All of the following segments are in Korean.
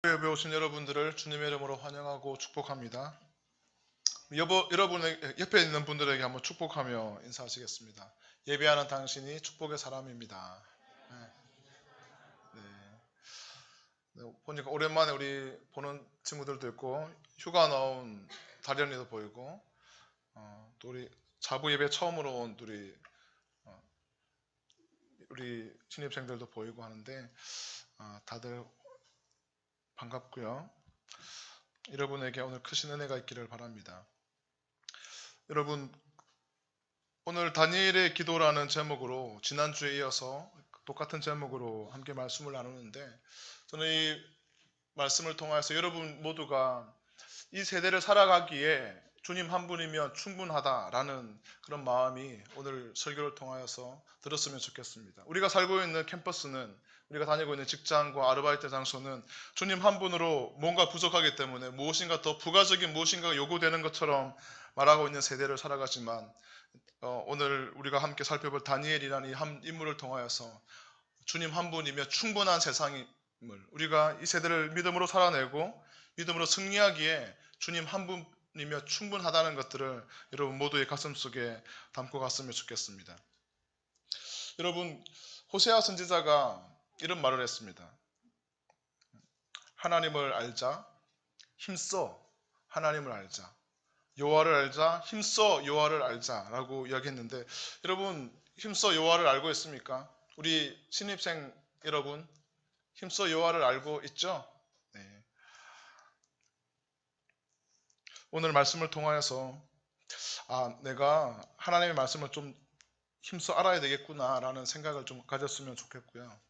예배 오신 여러분들을 주님의 이름으로 환영하고 축복합니다. 여러분의 옆에 있는 분들에게 한번 축복하며 인사하시겠습니다. 예배하는 당신이 축복의 사람입니다. 네. 네. 네, 보니까 오랜만에 우리 보는 친구들도 있고 휴가 나온 다련이도 보이고 또 우리 자부 예배 처음으로 온 우리 신입생들도 보이고 하는데 다들 반갑고요. 여러분에게 오늘 크신 은혜가 있기를 바랍니다. 여러분, 오늘 다니엘의 기도라는 제목으로 지난주에 이어서 똑같은 제목으로 함께 말씀을 나누는데, 저는 이 말씀을 통해서 여러분 모두가 이 세대를 살아가기에 주님 한 분이면 충분하다라는 그런 마음이 오늘 설교를 통하여서 들었으면 좋겠습니다. 우리가 살고 있는 캠퍼스는, 우리가 다니고 있는 직장과 아르바이트 장소는 주님 한 분으로 뭔가 부족하기 때문에 무엇인가 더 부가적인 무엇인가가 요구되는 것처럼 말하고 있는 세대를 살아가지만, 오늘 우리가 함께 살펴볼 다니엘이라는 이 한 인물을 통하여서 주님 한 분이면 충분한 세상임을, 우리가 이 세대를 믿음으로 살아내고 믿음으로 승리하기에 주님 한 분이면 충분하다는 것들을 여러분 모두의 가슴속에 담고 갔으면 좋겠습니다. 여러분, 호세아 선지자가 이런 말을 했습니다. 하나님을 알자, 힘써 하나님을 알자, 여호와를 알자, 힘써 여호와를 알자라고 이야기했는데, 여러분 힘써 여호와를 알고 있습니까? 우리 신입생 여러분 힘써 여호와를 알고 있죠? 네. 오늘 말씀을 통하여서 내가 하나님의 말씀을 좀 힘써 알아야 되겠구나라는 생각을 좀 가졌으면 좋겠고요.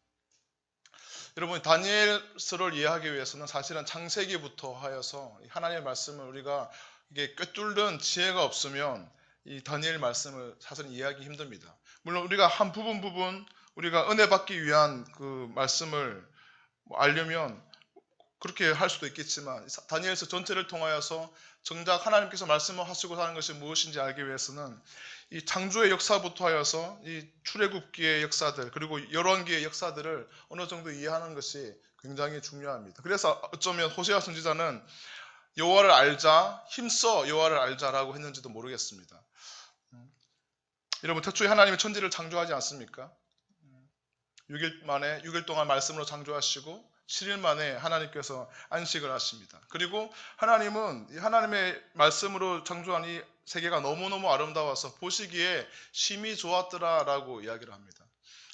여러분, 다니엘서를 이해하기 위해서는 사실은 창세기부터 하여서 하나님의 말씀을 우리가 이게 꿰뚫는 지혜가 없으면 이 다니엘 말씀을 사실 이해하기 힘듭니다. 물론 우리가 한 부분 우리가 은혜 받기 위한 그 말씀을 알려면 그렇게 할 수도 있겠지만, 다니엘서 전체를 통하여서 정작 하나님께서 말씀을 하시고 하는 것이 무엇인지 알기 위해서는 이 창조의 역사부터 하여서 이 출애굽기의 역사들, 그리고 열왕기의 역사들을 어느 정도 이해하는 것이 굉장히 중요합니다. 그래서 어쩌면 호세아 선지자는 여호와를 알자, 힘써 여호와를 알자라고 했는지도 모르겠습니다. 여러분, 태초에 하나님이 천지를 창조하지 않습니까? 6일 동안 말씀으로 창조하시고 7일 만에 하나님께서 안식을 하십니다. 그리고 하나님은 하나님의 말씀으로 창조한 이 세계가 너무너무 아름다워서 보시기에 심히 좋았더라라고 이야기를 합니다.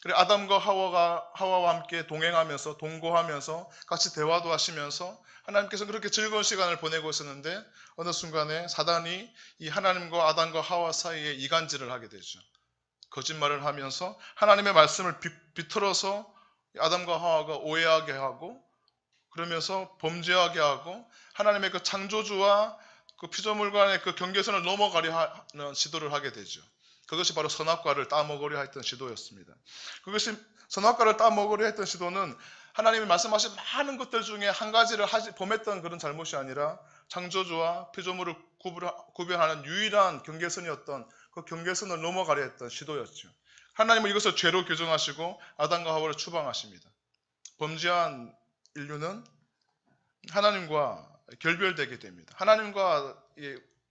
그리고 아담과 하와와 함께 동행하면서 동거하면서 같이 대화도 하시면서 하나님께서 그렇게 즐거운 시간을 보내고 있었는데, 어느 순간에 사단이 이 하나님과 아담과 하와 사이에 이간질을 하게 되죠. 거짓말을 하면서 하나님의 말씀을 비틀어서 아담과 하와가 오해하게 하고, 그러면서 범죄하게 하고, 하나님의 그 창조주와 그 피조물간의 그 경계선을 넘어가려 하는 시도를 하게 되죠. 그것이 바로 선악과를 따먹으려 했던 시도였습니다. 그것이 선악과를 따먹으려 했던 시도는 하나님이 말씀하신 많은 것들 중에 한 가지를 범했던 그런 잘못이 아니라 창조주와 피조물을 구별하는 유일한 경계선이었던 그 경계선을 넘어가려 했던 시도였죠. 하나님은 이것을 죄로 규정하시고 아담과 하와를 추방하십니다. 범죄한 인류는 하나님과 결별되게 됩니다. 하나님과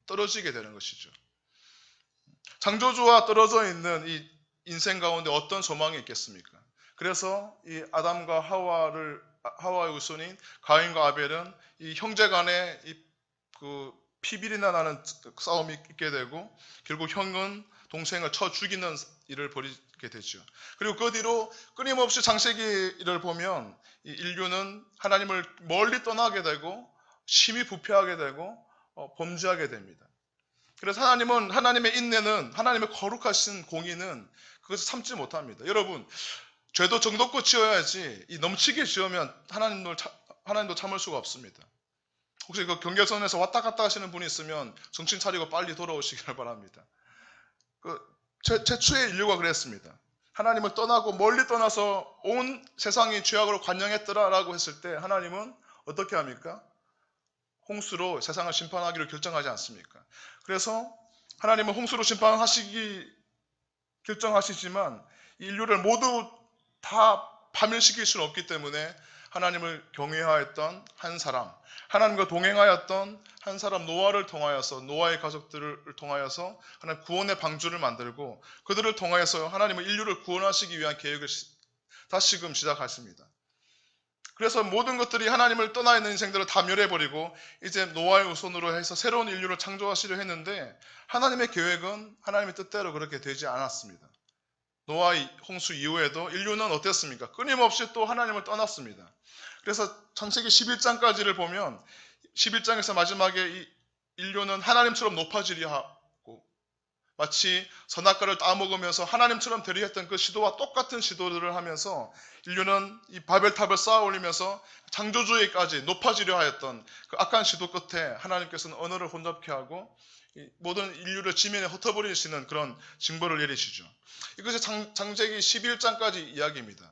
떨어지게 되는 것이죠. 창조주와 떨어져 있는 이 인생 가운데 어떤 소망이 있겠습니까? 그래서 이 아담과 하와의 후손인 가인과 아벨은 이 형제 간에 그 피비린내 나는 싸움이 있게 되고, 결국 형은 동생을 쳐 죽이는 일을 벌이게 되죠. 그리고 그 뒤로 끊임없이 창세기를 보면 이 인류는 하나님을 멀리 떠나게 되고 심히 부패하게 되고 범죄하게 됩니다. 그래서 하나님은, 하나님의 인내는, 하나님의 거룩하신 공의는 그것을 참지 못합니다. 여러분, 죄도 정도껏 지어야지 이 넘치게 지으면 하나님도 참을 수가 없습니다. 혹시 그 경계선에서 왔다 갔다 하시는 분이 있으면 정신 차리고 빨리 돌아오시기를 바랍니다. 최초의 인류가 그랬습니다. 하나님을 떠나고 멀리 떠나서 온 세상이 죄악으로 관영했더라라고 했을 때 하나님은 어떻게 합니까? 홍수로 세상을 심판하기로 결정하지 않습니까? 그래서 하나님은 홍수로 결정하시지만 인류를 모두 다 파멸시킬 수는 없기 때문에 하나님을 경외하였던 한 사람, 하나님과 동행하였던 한 사람 노아를 통하여서, 노아의 가족들을 통하여서 하나님 구원의 방주를 만들고 그들을 통하여서 하나님은 인류를 구원하시기 위한 계획을 다시금 시작하십니다. 그래서 모든 것들이 하나님을 떠나 있는 인생들을 다 멸해버리고 이제 노아의 후손으로 해서 새로운 인류를 창조하시려 했는데 하나님의 계획은 하나님의 뜻대로 그렇게 되지 않았습니다. 노아의 홍수 이후에도 인류는 어땠습니까? 끊임없이 또 하나님을 떠났습니다. 그래서 창세기 11장까지를 보면 11장에서 마지막에 이 인류는 하나님처럼 높아지려 하고 마치 선악과를 따먹으면서 하나님처럼 되려 했던 그 시도와 똑같은 시도들을 하면서 인류는 이 바벨탑을 쌓아 올리면서 창조주의까지 높아지려 하였던 그 악한 시도 끝에 하나님께서는 언어를 혼잡케 하고 모든 인류를 지면에 흩어버리시는 그런 징벌을 내리시죠. 이것이 창세기 11장까지 이야기입니다.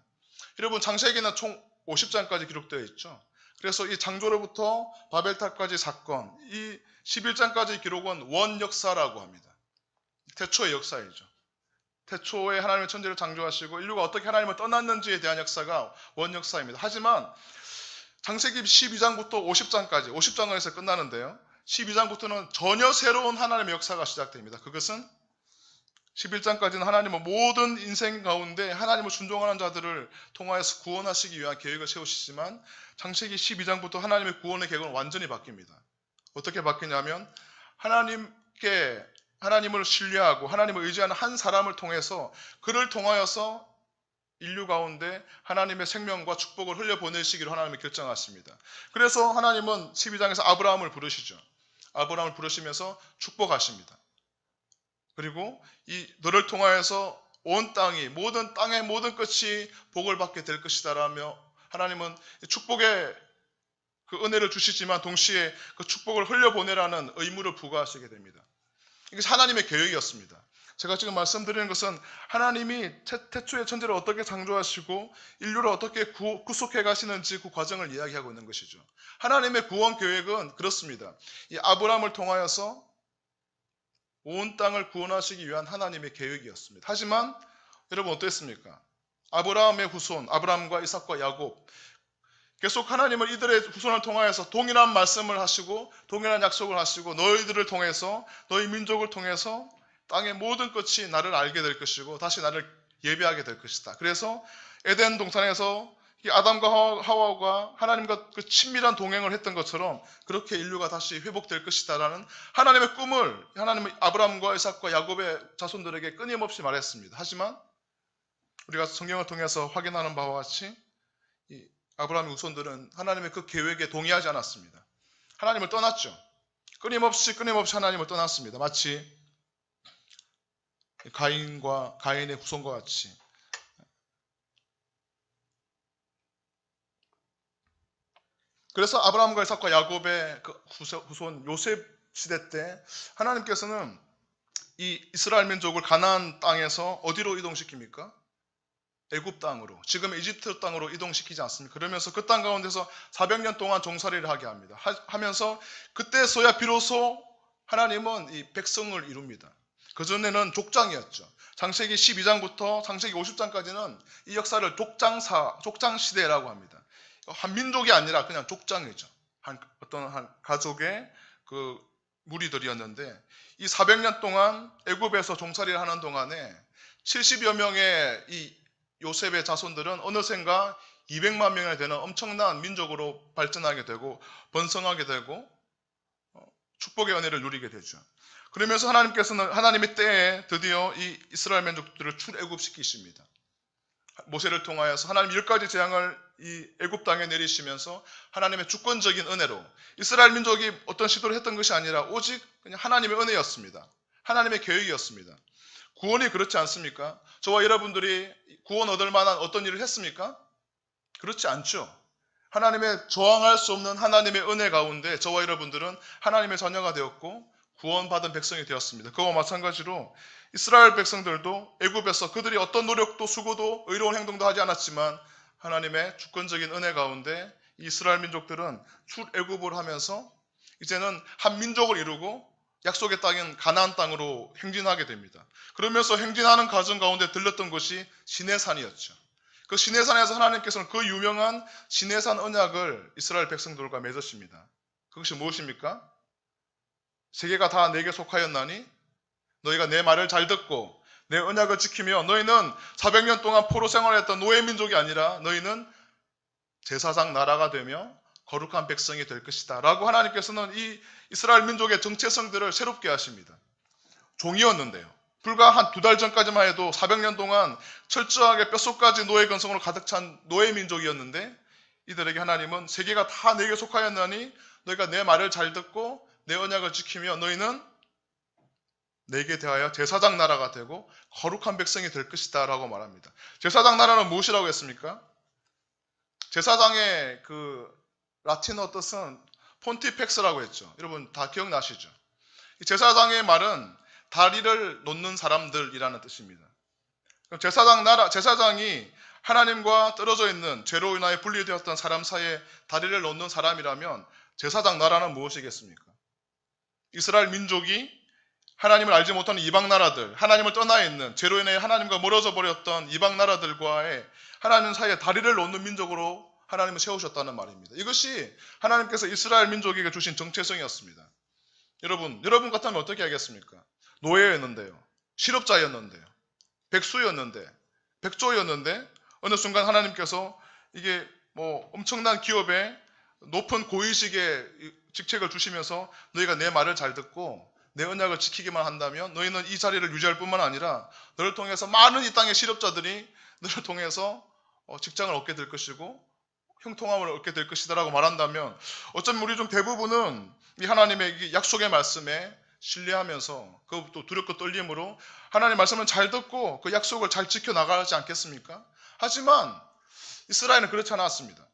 여러분 창세기는 총 50장까지 기록되어 있죠. 그래서 이 창조로부터 바벨탑까지 사건, 이 11장까지 기록은 원역사라고 합니다. 태초의 역사이죠. 태초에 하나님의 천지를 창조하시고 인류가 어떻게 하나님을 떠났는지에 대한 역사가 원역사입니다. 하지만 창세기 12장부터 50장까지, 50장을 해서 끝나는데요. 12장부터는 전혀 새로운 하나님의 역사가 시작됩니다. 그것은 11장까지는 하나님은 모든 인생 가운데 하나님을 순종하는 자들을 통하여서 구원하시기 위한 계획을 세우시지만 창세기 12장부터 하나님의 구원의 계획은 완전히 바뀝니다. 어떻게 바뀌냐면 하나님을 신뢰하고 하나님을 의지하는 한 사람을 통해서 그를 통하여서 인류 가운데 하나님의 생명과 축복을 흘려보내시기로 하나님이 결정하십니다. 그래서 하나님은 12장에서 아브라함을 부르시죠. 아브라함을 부르시면서 축복하십니다. 그리고 너를 통하여서 온 땅이 모든 땅의 모든 끝이 복을 받게 될 것이다라며 하나님은 축복의 그 은혜를 주시지만 동시에 그 축복을 흘려보내라는 의무를 부과하시게 됩니다. 이게 하나님의 계획이었습니다. 제가 지금 말씀드리는 것은 하나님이 태초의 천지를 어떻게 창조하시고 인류를 어떻게 구속해 가시는지 그 과정을 이야기하고 있는 것이죠. 하나님의 구원 계획은 그렇습니다. 이 아브라함을 통하여서 온 땅을 구원하시기 위한 하나님의 계획이었습니다. 하지만 여러분 어땠습니까? 아브라함의 후손, 아브라함과 이삭과 야곱 계속 하나님은 이들의 후손을 통하여서 동일한 말씀을 하시고 동일한 약속을 하시고 너희들을 통해서 너희 민족을 통해서 땅의 모든 끝이 나를 알게 될 것이고 다시 나를 예배하게 될 것이다. 그래서 에덴 동산에서 이 아담과 하와가 하나님과 그 친밀한 동행을 했던 것처럼 그렇게 인류가 다시 회복될 것이다라는 하나님의 꿈을 하나님은 아브라함과 이삭과 야곱의 자손들에게 끊임없이 말했습니다. 하지만 우리가 성경을 통해서 확인하는 바와 같이 이 아브라함의 후손들은 하나님의 그 계획에 동의하지 않았습니다. 하나님을 떠났죠. 끊임없이 하나님을 떠났습니다. 마치 가인의 후손과 같이. 그래서 아브라함과 이삭과 야곱의 그 후손 요셉 시대 때 하나님께서는 이 이스라엘 민족을 가나안 땅에서 어디로 이동시킵니까? 애굽 땅으로, 지금 이집트 땅으로 이동시키지 않습니까? 그러면서 그 땅 가운데서 400년 동안 종살이를 하게 합니다. 하면서 그때서야 비로소 하나님은 이 백성을 이룹니다. 그전에는 족장이었죠. 창세기 12장부터 창세기 50장까지는 이 역사를 족장시대라고 합니다. 한 민족이 아니라 그냥 족장이죠. 어떤 한 가족의 그 무리들이었는데 이 400년 동안 애굽에서 종살이를 하는 동안에 70여 명의 이 요셉의 자손들은 어느샌가 200만 명이 되는 엄청난 민족으로 발전하게 되고 번성하게 되고 축복의 은혜를 누리게 되죠. 그러면서 하나님께서는 하나님의 때에 드디어 이 이스라엘 민족들을 출애굽시키십니다. 모세를 통하여서 하나님 10가지 재앙을 이 애굽 땅에 내리시면서 하나님의 주권적인 은혜로 이스라엘 민족이 어떤 시도를 했던 것이 아니라 오직 그냥 하나님의 은혜였습니다. 하나님의 계획이었습니다. 구원이 그렇지 않습니까? 저와 여러분들이 구원 얻을 만한 어떤 일을 했습니까? 그렇지 않죠. 하나님의 저항할 수 없는 하나님의 은혜 가운데 저와 여러분들은 하나님의 자녀가 되었고 구원받은 백성이 되었습니다. 그와 마찬가지로 이스라엘 백성들도 애굽에서 그들이 어떤 노력도 수고도 의로운 행동도 하지 않았지만 하나님의 주권적인 은혜 가운데 이스라엘 민족들은 출애굽을 하면서 이제는 한 민족을 이루고 약속의 땅인 가나안 땅으로 행진하게 됩니다. 그러면서 행진하는 과정 가운데 들렸던 것이 시내산이었죠. 그 시내산에서 하나님께서는 그 유명한 시내산 언약을 이스라엘 백성들과 맺으십니다. 그것이 무엇입니까? 세계가 다 내게 속하였나니 너희가 내 말을 잘 듣고 내 언약을 지키며 너희는 400년 동안 포로 생활했던 노예 민족이 아니라 너희는 제사장 나라가 되며 거룩한 백성이 될 것이다 라고 하나님께서는 이 이스라엘 민족의 정체성들을 새롭게 하십니다. 종이었는데요. 불과 한 2달 전까지만 해도 400년 동안 철저하게 뼛속까지 노예 근성으로 가득 찬 노예 민족이었는데 이들에게 하나님은 세계가 다 내게 속하였나니 너희가 내 말을 잘 듣고 내 언약을 지키며 너희는 내게 대하여 제사장 나라가 되고 거룩한 백성이 될 것이다 라고 말합니다. 제사장 나라는 무엇이라고 했습니까? 제사장의 그 라틴어 뜻은 폰티펙스라고 했죠. 여러분 다 기억나시죠? 제사장의 말은 다리를 놓는 사람들이라는 뜻입니다. 제사장이 하나님과 떨어져 있는 죄로 인하여 분리되었던 사람 사이에 다리를 놓는 사람이라면 제사장 나라는 무엇이겠습니까? 이스라엘 민족이 하나님을 알지 못하는 이방 나라들, 하나님을 떠나 있는 죄로 인해 하나님과 멀어져 버렸던 이방 나라들과의 하나님 사이에 다리를 놓는 민족으로 하나님을 세우셨다는 말입니다. 이것이 하나님께서 이스라엘 민족에게 주신 정체성이었습니다. 여러분 같으면 어떻게 하겠습니까? 노예였는데요. 실업자였는데요. 백수였는데, 백조였는데 어느 순간 하나님께서 이게 뭐 엄청난 기업에 높은 고위직의 직책을 주시면서 너희가 내 말을 잘 듣고 내 언약을 지키기만 한다면 너희는 이 자리를 유지할 뿐만 아니라 너를 통해서 많은 이 땅의 실업자들이 너를 통해서 직장을 얻게 될 것이고 형통함을 얻게 될 것이다 라고 말한다면 어쩌면 우리 중 대부분은 이 하나님의 약속의 말씀에 신뢰하면서 그것도 두렵고 떨림으로 하나님의 말씀을 잘 듣고 그 약속을 잘 지켜나가지 않겠습니까? 하지만 이스라엘은 그렇지 않았습니다.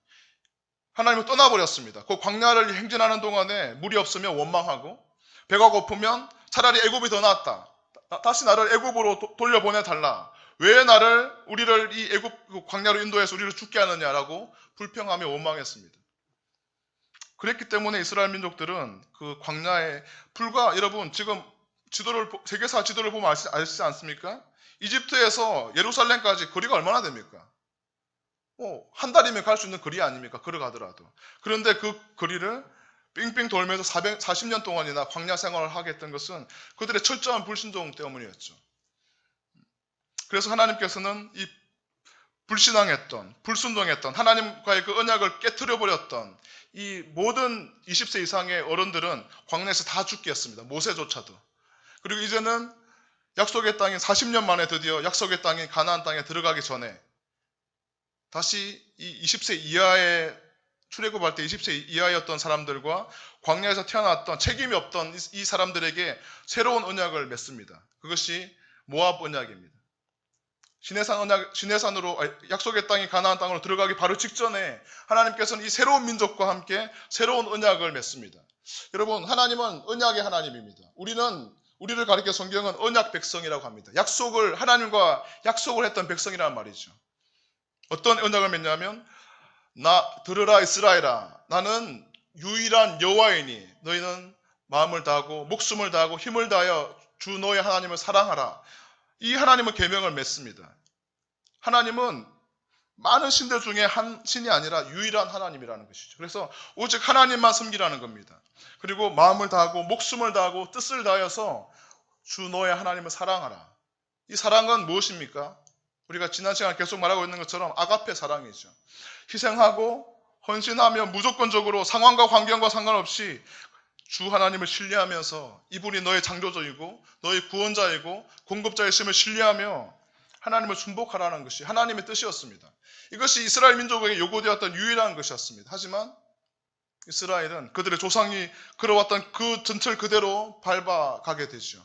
하나님을 떠나버렸습니다. 그 광야를 행진하는 동안에 물이 없으면 원망하고 배가 고프면 차라리 애굽이 더 낫다. 다시 나를 애굽으로 돌려보내달라. 왜 우리를 이 애굽 광야로 인도해서 우리를 죽게 하느냐라고 불평하며 원망했습니다. 그랬기 때문에 이스라엘 민족들은 그 광야에 여러분 지금 세계사 지도를 보면 아시지 않습니까? 이집트에서 예루살렘까지 거리가 얼마나 됩니까? 한 달이면 갈 수 있는 거리 아닙니까? 걸어가더라도. 그런데 그 거리를 빙빙 돌면서 40년 동안이나 광야 생활을 하게 했던 것은 그들의 철저한 불신종 때문이었죠. 그래서 하나님께서는 이 불신앙했던, 불순종했던 하나님과의 그 언약을 깨트려버렸던 이 모든 20세 이상의 어른들은 광야에서 다 죽게 했습니다. 모세조차도. 그리고 이제는 약속의 땅인 40년 만에 드디어 약속의 땅인 가나안 땅에 들어가기 전에 다시 이 20세 이하의 출애굽할 때 20세 이하였던 사람들과 광야에서 태어났던 책임이 없던 이 사람들에게 새로운 언약을 맺습니다. 그것이 모압 언약입니다. 시내산으로 약속의 땅이 가나안 땅으로 들어가기 바로 직전에 하나님께서는 이 새로운 민족과 함께 새로운 언약을 맺습니다. 여러분, 하나님은 언약의 하나님입니다. 우리를 가리켜 성경은 언약 백성이라고 합니다. 하나님과 약속을 했던 백성이라는 말이죠. 어떤 언약을 맺냐면 들으라 이스라엘아, 나는 유일한 여호와이니 너희는 마음을 다하고 목숨을 다하고 힘을 다하여 주 너의 하나님을 사랑하라. 이 하나님은 계명을 맺습니다. 하나님은 많은 신들 중에 한 신이 아니라 유일한 하나님이라는 것이죠. 그래서 오직 하나님만 섬기라는 겁니다. 그리고 마음을 다하고 목숨을 다하고 뜻을 다하여서 주 너의 하나님을 사랑하라. 이 사랑은 무엇입니까? 우리가 지난 시간 계속 말하고 있는 것처럼 아가페 사랑이죠. 희생하고 헌신하며 무조건적으로 상황과 환경과 상관없이 주 하나님을 신뢰하면서 이분이 너의 창조주이고 너의 구원자이고 공급자이심을 신뢰하며 하나님을 순복하라는 것이 하나님의 뜻이었습니다. 이것이 이스라엘 민족에게 요구되었던 유일한 것이었습니다. 하지만 이스라엘은 그들의 조상이 걸어왔던 그 전철 그대로 밟아가게 되죠.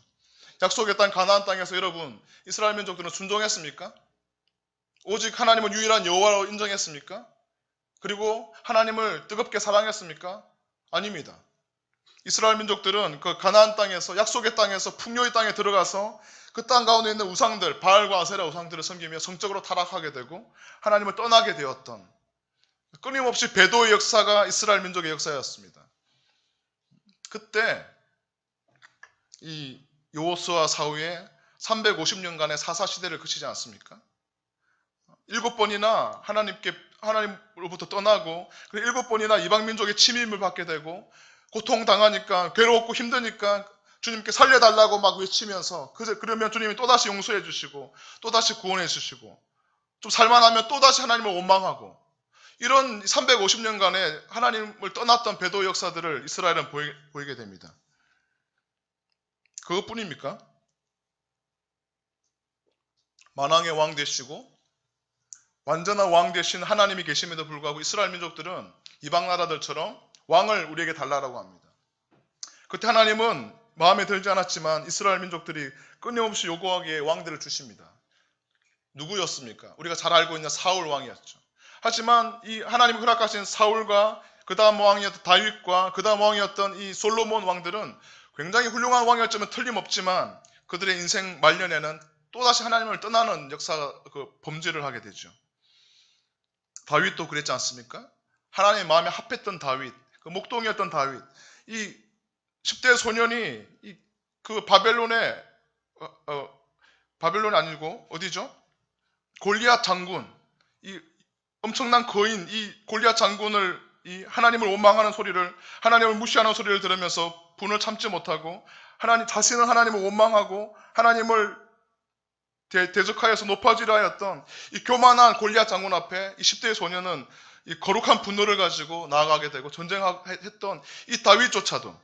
약속의 땅 가나안 땅에서 여러분 이스라엘 민족들은 순종했습니까? 오직 하나님은 유일한 여호와로 인정했습니까? 그리고 하나님을 뜨겁게 사랑했습니까? 아닙니다. 이스라엘 민족들은 그 가나안 땅에서 약속의 땅에서 풍요의 땅에 들어가서 그 땅 가운데 있는 우상들, 바알과 아세라 우상들을 섬기며 성적으로 타락하게 되고 하나님을 떠나게 되었던 끊임없이 배도의 역사가 이스라엘 민족의 역사였습니다. 그때 이 여호수아 사후에 350년간의 사사시대를 거치지 않습니까? 7번이나 하나님으로부터 떠나고, 그리고 7번이나 이방 민족의 침입을 받게 되고, 고통당하니까, 괴롭고 힘드니까 주님께 살려달라고 막 외치면서, 그러면 주님이 또다시 용서해 주시고, 또다시 구원해 주시고, 좀 살만하면 또다시 하나님을 원망하고, 이런 350년간의 하나님을 떠났던 배도 역사들을 이스라엘은 보이게 됩니다. 그것뿐입니까? 만왕의 왕 되시고 완전한 왕 되신 하나님이 계심에도 불구하고 이스라엘 민족들은 이방 나라들처럼 왕을 우리에게 달라고 합니다. 그때 하나님은 마음에 들지 않았지만 이스라엘 민족들이 끊임없이 요구하기에 왕들을 주십니다. 누구였습니까? 우리가 잘 알고 있는 사울 왕이었죠. 하지만 이 하나님이 허락하신 사울과 그 다음 왕이었던 다윗과 그 다음 왕이었던 이 솔로몬 왕들은 굉장히 훌륭한 왕이었지만 틀림없지만 그들의 인생 말년에는 또다시 하나님을 떠나는 범죄를 하게 되죠. 다윗도 그랬지 않습니까? 하나님의 마음에 합했던 다윗, 그 목동이었던 다윗, 이 10대 소년이 그 바벨론이 아니고 어디죠? 골리앗 장군, 이 엄청난 거인, 이 골리앗 장군을 이 하나님을 원망하는 소리를, 하나님을 무시하는 소리를 들으면서 분을 참지 못하고 자신은 하나님을 원망하고 하나님을 대적하여서 높아지려 하였던 이 교만한 골리앗 장군 앞에 이 10대의 소년은 이 거룩한 분노를 가지고 나아가게 되고 전쟁했던 이 다윗조차도,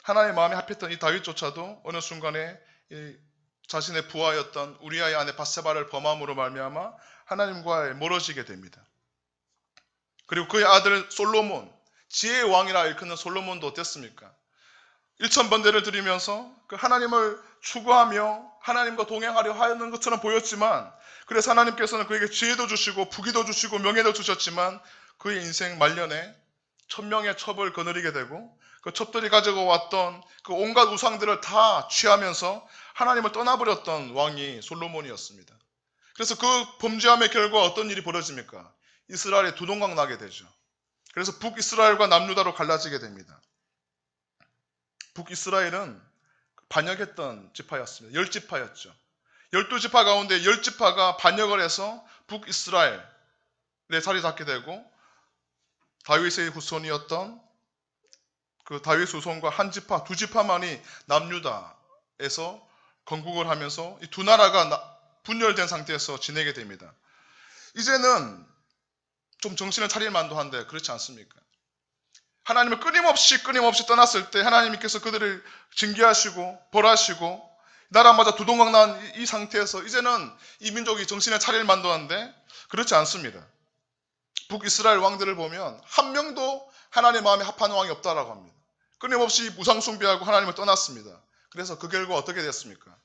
하나님의 마음에 합했던 이 다윗조차도 어느 순간에 이 자신의 부하였던 우리아의 아내 밧세바를 범함으로 말미암아 하나님과 멀어지게 됩니다. 그리고 그의 아들 솔로몬, 지혜의 왕이라 일컫는 솔로몬도 어땠습니까? 1000번대를 드리면서 그 하나님을 추구하며 하나님과 동행하려 하는 것처럼 보였지만, 그래서 하나님께서는 그에게 지혜도 주시고 부귀도 주시고 명예도 주셨지만 그의 인생 말년에 천명의 첩을 거느리게 되고 그 첩들이 가지고 왔던 그 온갖 우상들을 다 취하면서 하나님을 떠나버렸던 왕이 솔로몬이었습니다. 그래서 그 범죄함의 결과 어떤 일이 벌어집니까? 이스라엘이 두동강 나게 되죠. 그래서 북이스라엘과 남유다로 갈라지게 됩니다. 북이스라엘은 반역했던 지파였습니다. 10지파였죠. 12지파 가운데 10지파가 반역을 해서 북이스라엘에 자리 잡게 되고, 다윗의 후손이었던 그 다윗 후손과 한 지파, 2지파만이 남유다에서 건국을 하면서 이 두 나라가 분열된 상태에서 지내게 됩니다. 이제는 좀 정신을 차릴 만도 한데 그렇지 않습니까? 하나님을 끊임없이 떠났을 때 하나님께서 그들을 징계하시고 벌하시고 나라마다 두동강 난 이 상태에서 이제는 이 민족이 정신을 차릴 만도 한데 그렇지 않습니다. 북이스라엘 왕들을 보면 한 명도 하나님의 마음에 합한 왕이 없다라고 합니다. 끊임없이 무상 숭배하고 하나님을 떠났습니다. 그래서 그 결과 어떻게 됐습니까?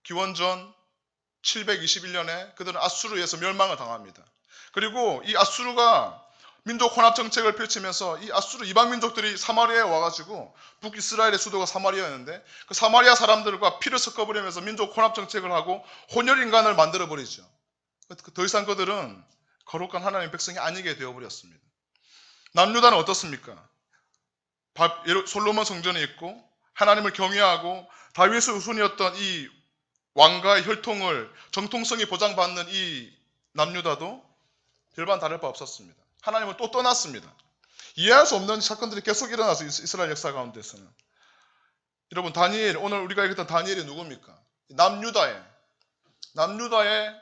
기원전 721년에 그들은 아수르에서 멸망을 당합니다. 그리고 이 아수르가 민족 혼합 정책을 펼치면서 이 아수르 이방 민족들이 사마리아에 와가지고 북이스라엘의 수도가 사마리아였는데 그 사마리아 사람들과 피를 섞어버리면서 민족 혼합 정책을 하고 혼혈인간을 만들어버리죠. 더 이상 그들은 거룩한 하나님의 백성이 아니게 되어버렸습니다. 남유다는 어떻습니까? 솔로몬 성전이 있고 하나님을 경외하고 다윗의 후손이었던 이 왕가의 혈통을 정통성이 보장받는 이 남유다도 별반 다를 바 없었습니다. 하나님을 또 떠났습니다. 이해할 수 없는 사건들이 계속 일어나서 이스라엘 역사 가운데서는. 여러분, 다니엘, 오늘 우리가 읽었던 다니엘이 누굽니까? 남유다의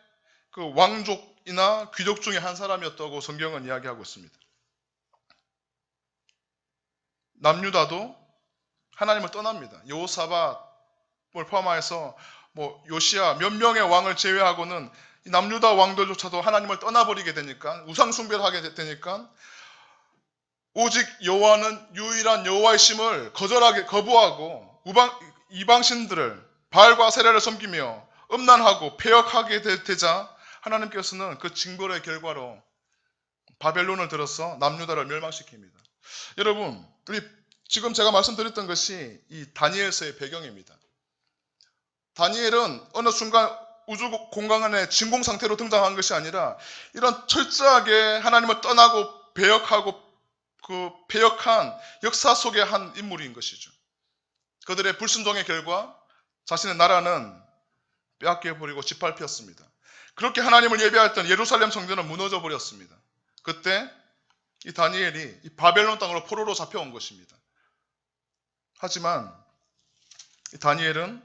그 왕족이나 귀족 중에 한 사람이었다고 성경은 이야기하고 있습니다. 남유다도 하나님을 떠납니다. 여호사밧을 포함해서 요시야 몇 명의 왕을 제외하고는 이 남유다 왕들조차도 하나님을 떠나버리게 되니까, 우상 숭배를 하게 되니까 오직 여호와는 유일한 여호와의 심을 거부하고 이방신들을 바알과 세라를 섬기며 음란하고 패역하게 되자 하나님께서는 그 징벌의 결과로 바벨론을 들어서 남유다를 멸망시킵니다. 여러분, 지금 제가 말씀드렸던 것이 이 다니엘서의 배경입니다. 다니엘은 어느 순간 우주 공간 안에 진공 상태로 등장한 것이 아니라 이런 철저하게 하나님을 떠나고 배역하고 그 배역한 역사 속의 한 인물인 것이죠. 그들의 불순종의 결과 자신의 나라는 빼앗겨 버리고 짓밟혔습니다. 그렇게 하나님을 예배했던 예루살렘 성전은 무너져 버렸습니다. 그때 이 다니엘이 이 바벨론 땅으로 포로로 잡혀온 것입니다. 하지만 이 다니엘은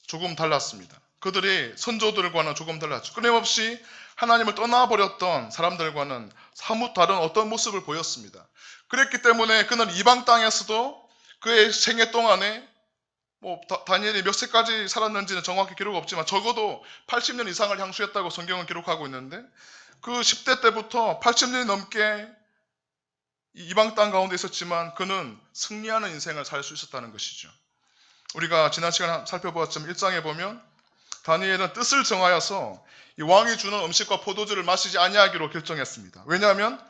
조금 달랐습니다. 그들이 선조들과는 조금 달랐죠. 끊임없이 하나님을 떠나버렸던 사람들과는 사뭇 다른 어떤 모습을 보였습니다. 그랬기 때문에 그는 이방 땅에서도 그의 생애 동안에 다니엘이 몇 세까지 살았는지는 정확히 기록 없지만 적어도 80년 이상을 향수했다고 성경은 기록하고 있는데 그 10대 때부터 80년이 넘게 이방 땅 가운데 있었지만 그는 승리하는 인생을 살 수 있었다는 것이죠. 우리가 지난 시간에 살펴보았지만 1장에 보면 다니엘은 뜻을 정하여서 이 왕이 주는 음식과 포도주를 마시지 아니하기로 결정했습니다. 왜냐하면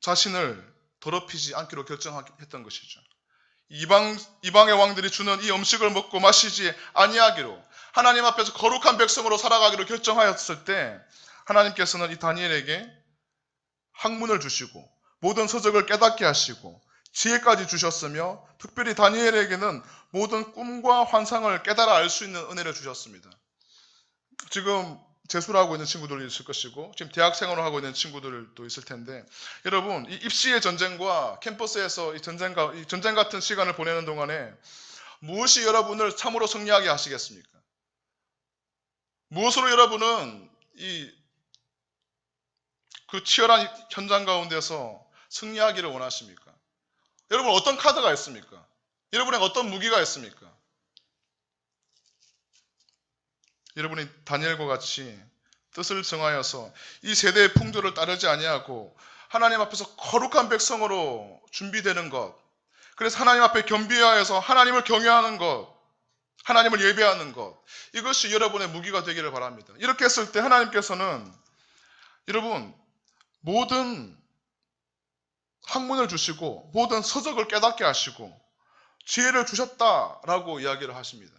자신을 더럽히지 않기로 결정했던 것이죠. 이방의 왕들이 주는 이 음식을 먹고 마시지 아니하기로 하나님 앞에서 거룩한 백성으로 살아가기로 결정하였을 때 하나님께서는 이 다니엘에게 학문을 주시고 모든 서적을 깨닫게 하시고 지혜까지 주셨으며 특별히 다니엘에게는 모든 꿈과 환상을 깨달아 알 수 있는 은혜를 주셨습니다. 지금 재수를 하고 있는 친구들이 있을 것이고 지금 대학생으로 하고 있는 친구들도 있을 텐데 여러분 이 입시의 전쟁과 캠퍼스에서 이 전쟁 같은 시간을 보내는 동안에 무엇이 여러분을 참으로 승리하게 하시겠습니까? 무엇으로 여러분은 그 치열한 현장 가운데서 승리하기를 원하십니까? 여러분 어떤 카드가 있습니까? 여러분에게 어떤 무기가 있습니까? 여러분이 다니엘과 같이 뜻을 정하여서 이 세대의 풍조를 따르지 아니하고 하나님 앞에서 거룩한 백성으로 준비되는 것, 그래서 하나님 앞에 겸비하여서 하나님을 경외하는 것, 하나님을 예배하는 것, 이것이 여러분의 무기가 되기를 바랍니다. 이렇게 했을 때 하나님께서는 여러분 모든 학문을 주시고 모든 서적을 깨닫게 하시고 지혜를 주셨다라고 이야기를 하십니다.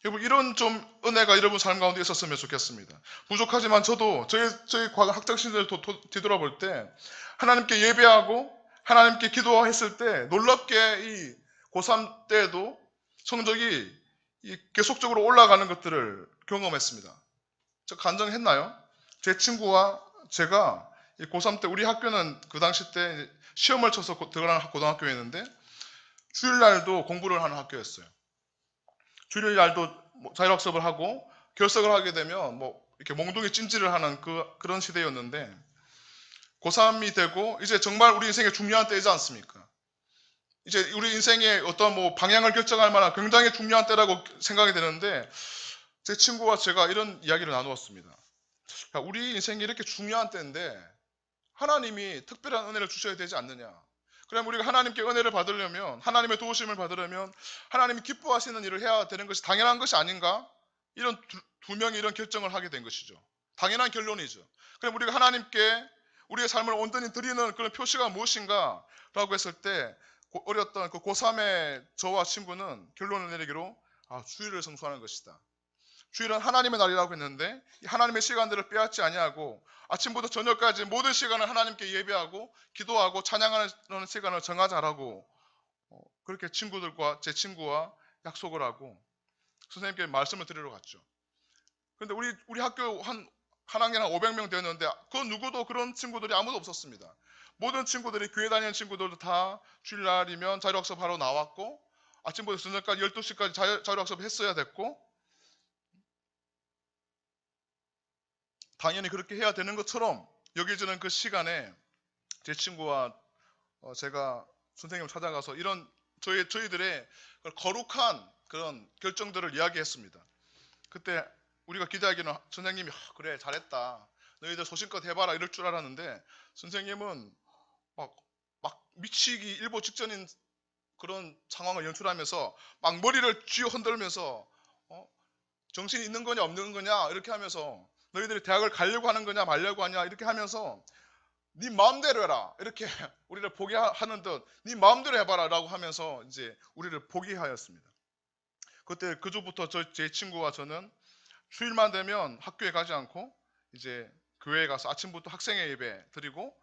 여러분 이런 좀 은혜가 여러분 삶 가운데 있었으면 좋겠습니다. 부족하지만 저도 저희 과거 학창 시절을 뒤돌아볼 때 하나님께 예배하고 하나님께 기도했을 때 놀랍게 이 고3 때에도 성적이 계속적으로 올라가는 것들을 경험했습니다. 저 간증했나요? 제 친구와 제가 고3 때 우리 학교는 그 당시 때 시험을 쳐서 들어가는 고등학교였는데 주일날도 공부를 하는 학교였어요. 주일날도 자율학습을 하고 결석을 하게 되면 이렇게 몽둥이 찜질을 하는 그런 시대였는데 고3이 되고 이제 정말 우리 인생의 중요한 때이지 않습니까? 이제 우리 인생의 어떤 방향을 결정할 만한 굉장히 중요한 때라고 생각이 되는데 제 친구와 제가 이런 이야기를 나누었습니다. 우리 인생이 이렇게 중요한 때인데 하나님이 특별한 은혜를 주셔야 되지 않느냐. 그럼 우리가 하나님께 은혜를 받으려면 하나님의 도우심을 받으려면 하나님이 기뻐하시는 일을 해야 되는 것이 당연한 것이 아닌가? 이런 두 명이 이런 결정을 하게 된 것이죠. 당연한 결론이죠. 그럼 우리가 하나님께 우리의 삶을 온전히 드리는 그런 표시가 무엇인가? 라고 했을 때 어렸던 그 고3의 저와 친구는 결론을 내리기로 주일을 성수하는 것이다. 주일은 하나님의 날이라고 했는데 하나님의 시간들을 빼앗지 아니하고 아침부터 저녁까지 모든 시간을 하나님께 예배하고 기도하고 찬양하는 시간을 정하자라고 그렇게 제 친구와 약속을 하고 선생님께 말씀을 드리러 갔죠. 그런데 우리 학교 한 학년 한 500명 되었는데 그 누구도 그런 친구들이 아무도 없었습니다. 모든 친구들이 교회 다니는 친구들도 다 주일날이면 자율학습 하러 나왔고 아침부터 저녁까지 12시까지 자율학습 했어야 됐고 당연히 그렇게 해야 되는 것처럼 여겨지는 그 시간에 제 친구와 제가 선생님을 찾아가서 이런 저희들의 거룩한 그런 결정들을 이야기했습니다. 그때 우리가 기대하기는 선생님이 그래 잘했다. 너희들 소신껏 해봐라 이럴 줄 알았는데 선생님은 막 미치기 일보 직전인 그런 상황을 연출하면서 막 머리를 쥐어 흔들면서 정신이 있는 거냐 없는 거냐 이렇게 하면서 너희들이 대학을 가려고 하는 거냐 말려고 하냐 이렇게 하면서 네 마음대로 해라 이렇게 우리를 포기하는 듯 네 마음대로 해봐라 라고 하면서 이제 우리를 포기하였습니다. 그때 그 주부터 제 친구와 저는 주일만 되면 학교에 가지 않고 이제 교회에 가서 아침부터 학생회 예배 드리고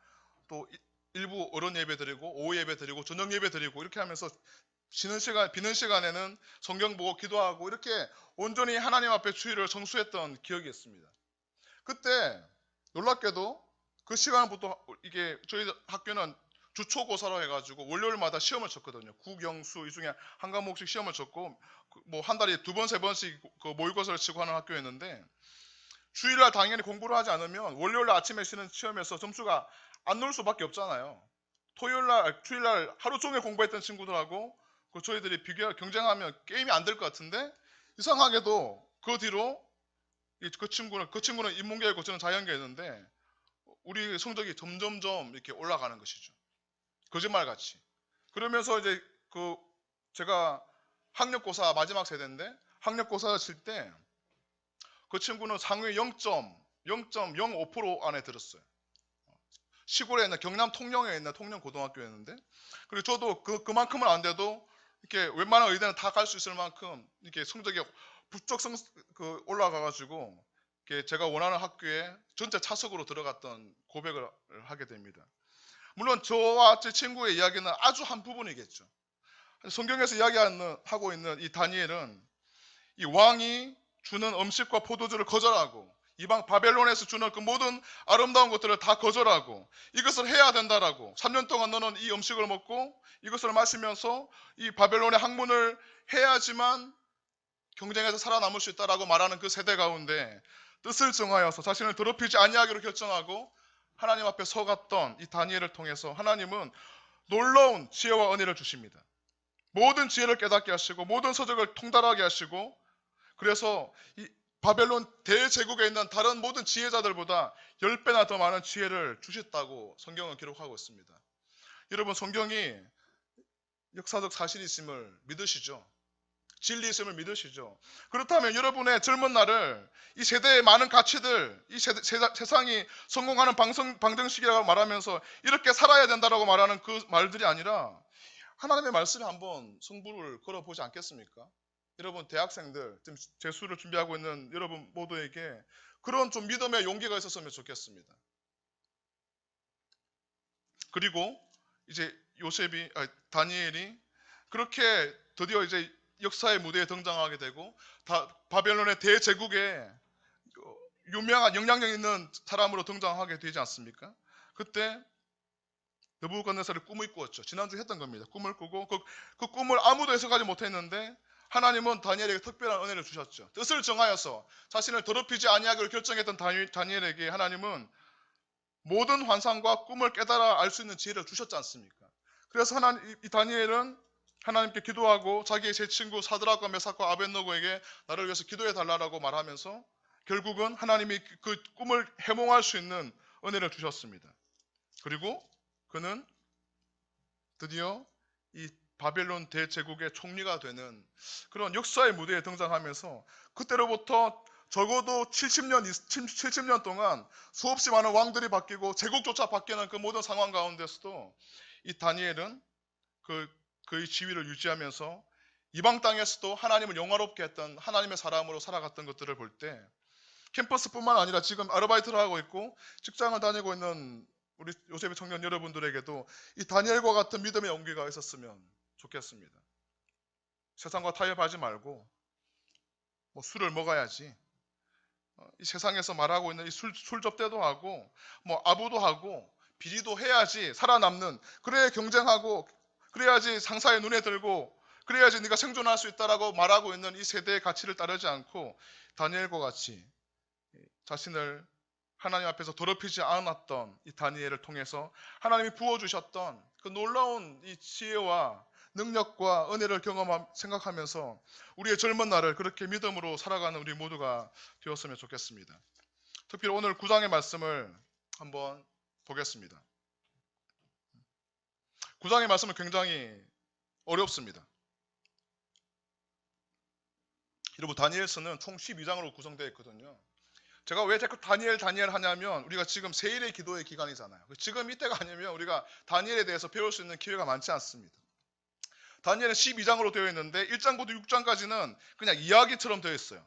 또 일부 어른 예배 드리고 오후 예배 드리고 저녁 예배 드리고 이렇게 하면서 비는 시간에는 성경 보고 기도하고 이렇게 온전히 하나님 앞에 주일을 성수했던 기억이 있습니다. 그때 놀랍게도 그 시간부터 이게 저희 학교는 주초고사로 해가지고 월요일마다 시험을 쳤거든요. 국영수 이 중에 한 과목씩 시험을 쳤고 뭐 한 달에 두 번 세 번씩 그 모의고사를 치고 하는 학교였는데 주일날 당연히 공부를 하지 않으면 월요일날 아침에 쉬는 시험에서 점수가 안 나올 수밖에 없잖아요. 주일날 하루 종일 공부했던 친구들하고 저희들이 경쟁하면 게임이 안 될 것 같은데 이상하게도 그 뒤로 그 친구는 인문계였고 저는 자연계였는데 우리 성적이 점점점 이렇게 올라가는 것이죠. 거짓말같이. 그러면서 이제 제가 학력고사 마지막 세대인데 학력고사를 칠 때 그 친구는 상위 0.05% 안에 들었어요. 시골에 있는 경남 통영에 있는 통영고등학교였는데 그리고 저도 그만큼은 안 돼도 이렇게 웬만한 의대는 다 갈 수 있을 만큼 이렇게 성적이 부쩍 올라가가지고 제가 원하는 학교에 전체 차석으로 들어갔던 고백을 하게 됩니다. 물론 저와 제 친구의 이야기는 아주 한 부분이겠죠. 성경에서 이야기하고 있는 이 다니엘은 이 왕이 주는 음식과 포도주를 거절하고 이방 바벨론에서 주는 그 모든 아름다운 것들을 다 거절하고 이것을 해야 된다라고 3년 동안 너는 이 음식을 먹고 이것을 마시면서 이 바벨론의 학문을 해야지만 경쟁에서 살아남을 수 있다라고 말하는 그 세대 가운데 뜻을 정하여서 자신을 더럽히지 아니하기로 결정하고 하나님 앞에 서갔던 이 다니엘을 통해서 하나님은 놀라운 지혜와 은혜를 주십니다. 모든 지혜를 깨닫게 하시고 모든 서적을 통달하게 하시고 그래서 이 바벨론 대제국에 있는 다른 모든 지혜자들보다 10배나 더 많은 지혜를 주셨다고 성경은 기록하고 있습니다. 여러분 성경이 역사적 사실이 있음을 믿으시죠? 진리 있음을 믿으시죠? 그렇다면 여러분의 젊은 날을 이 세대의 많은 가치들, 이 세상이 성공하는 방정식이라고 말하면서 이렇게 살아야 된다라고 말하는 그 말들이 아니라 하나님의 말씀에 한번 승부를 걸어보지 않겠습니까? 여러분 대학생들, 지금 재수를 준비하고 있는 여러분 모두에게 그런 좀 믿음의 용기가 있었으면 좋겠습니다. 그리고 이제 다니엘이 그렇게 드디어 이제 역사의 무대에 등장하게 되고 바벨론의 대제국에 유명한 영향력 있는 사람으로 등장하게 되지 않습니까? 그때 느부갓네살이 꿈을 꾸었죠. 지난주에 했던 겁니다. 꿈을 꾸고 그 꿈을 아무도 해석하지 못했는데 하나님은 다니엘에게 특별한 은혜를 주셨죠. 뜻을 정하여서 자신을 더럽히지 아니하기로 결정했던 다니엘에게 하나님은 모든 환상과 꿈을 깨달아 알 수 있는 지혜를 주셨지 않습니까? 그래서 이 다니엘은 하나님께 기도하고 자기의 제 친구 사드락과 메삭과 아벳노고에게 나를 위해서 기도해 달라고 말하면서 결국은 하나님이 그 꿈을 해몽할 수 있는 은혜를 주셨습니다. 그리고 그는 드디어 이 바벨론 대제국의 총리가 되는 그런 역사의 무대에 등장하면서 그때로부터 적어도 70년 동안 수없이 많은 왕들이 바뀌고 제국조차 바뀌는 그 모든 상황 가운데서도 이 다니엘은 그의 지위를 유지하면서 이방 땅에서도 하나님을 영화롭게 했던 하나님의 사람으로 살아갔던 것들을 볼 때 캠퍼스뿐만 아니라 지금 아르바이트를 하고 있고 직장을 다니고 있는 우리 요셉의 청년 여러분들에게도 이 다니엘과 같은 믿음의 용기가 있었으면 좋겠습니다. 세상과 타협하지 말고 뭐 술을 먹어야지. 이 세상에서 말하고 있는 이 술 접대도 하고 뭐 아부도 하고 비리도 해야지 살아남는 그래야 경쟁하고 그래야지 상사의 눈에 들고 그래야지 네가 생존할 수 있다라고 말하고 있는 이 세대의 가치를 따르지 않고 다니엘과 같이 자신을 하나님 앞에서 더럽히지 않았던 이 다니엘을 통해서 하나님이 부어주셨던 그 놀라운 이 지혜와 능력과 은혜를 생각하면서 우리의 젊은 날을 그렇게 믿음으로 살아가는 우리 모두가 되었으면 좋겠습니다. 특별히 오늘 9장의 말씀을 한번 보겠습니다. 9장의 말씀은 굉장히 어렵습니다. 여러분 다니엘서는 총 12장으로 구성되어 있거든요. 제가 왜 자꾸 다니엘 하냐면 우리가 지금 세일의 기도의 기간이잖아요. 지금 이때가 아니면 우리가 다니엘에 대해서 배울 수 있는 기회가 많지 않습니다. 다니엘은 12장으로 되어 있는데 1장부터 6장까지는 그냥 이야기처럼 되어 있어요.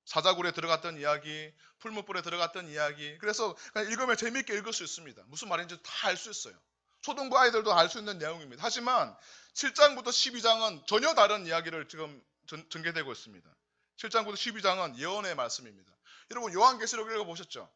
사자굴에 들어갔던 이야기, 풀무불에 들어갔던 이야기. 그래서 그냥 읽으면 재미있게 읽을 수 있습니다. 무슨 말인지 다 알 수 있어요. 초등부 아이들도 알 수 있는 내용입니다. 하지만 7장부터 12장은 전혀 다른 이야기를 지금 전개되고 있습니다. 7장부터 12장은 예언의 말씀입니다. 여러분 요한계시록 읽어보셨죠?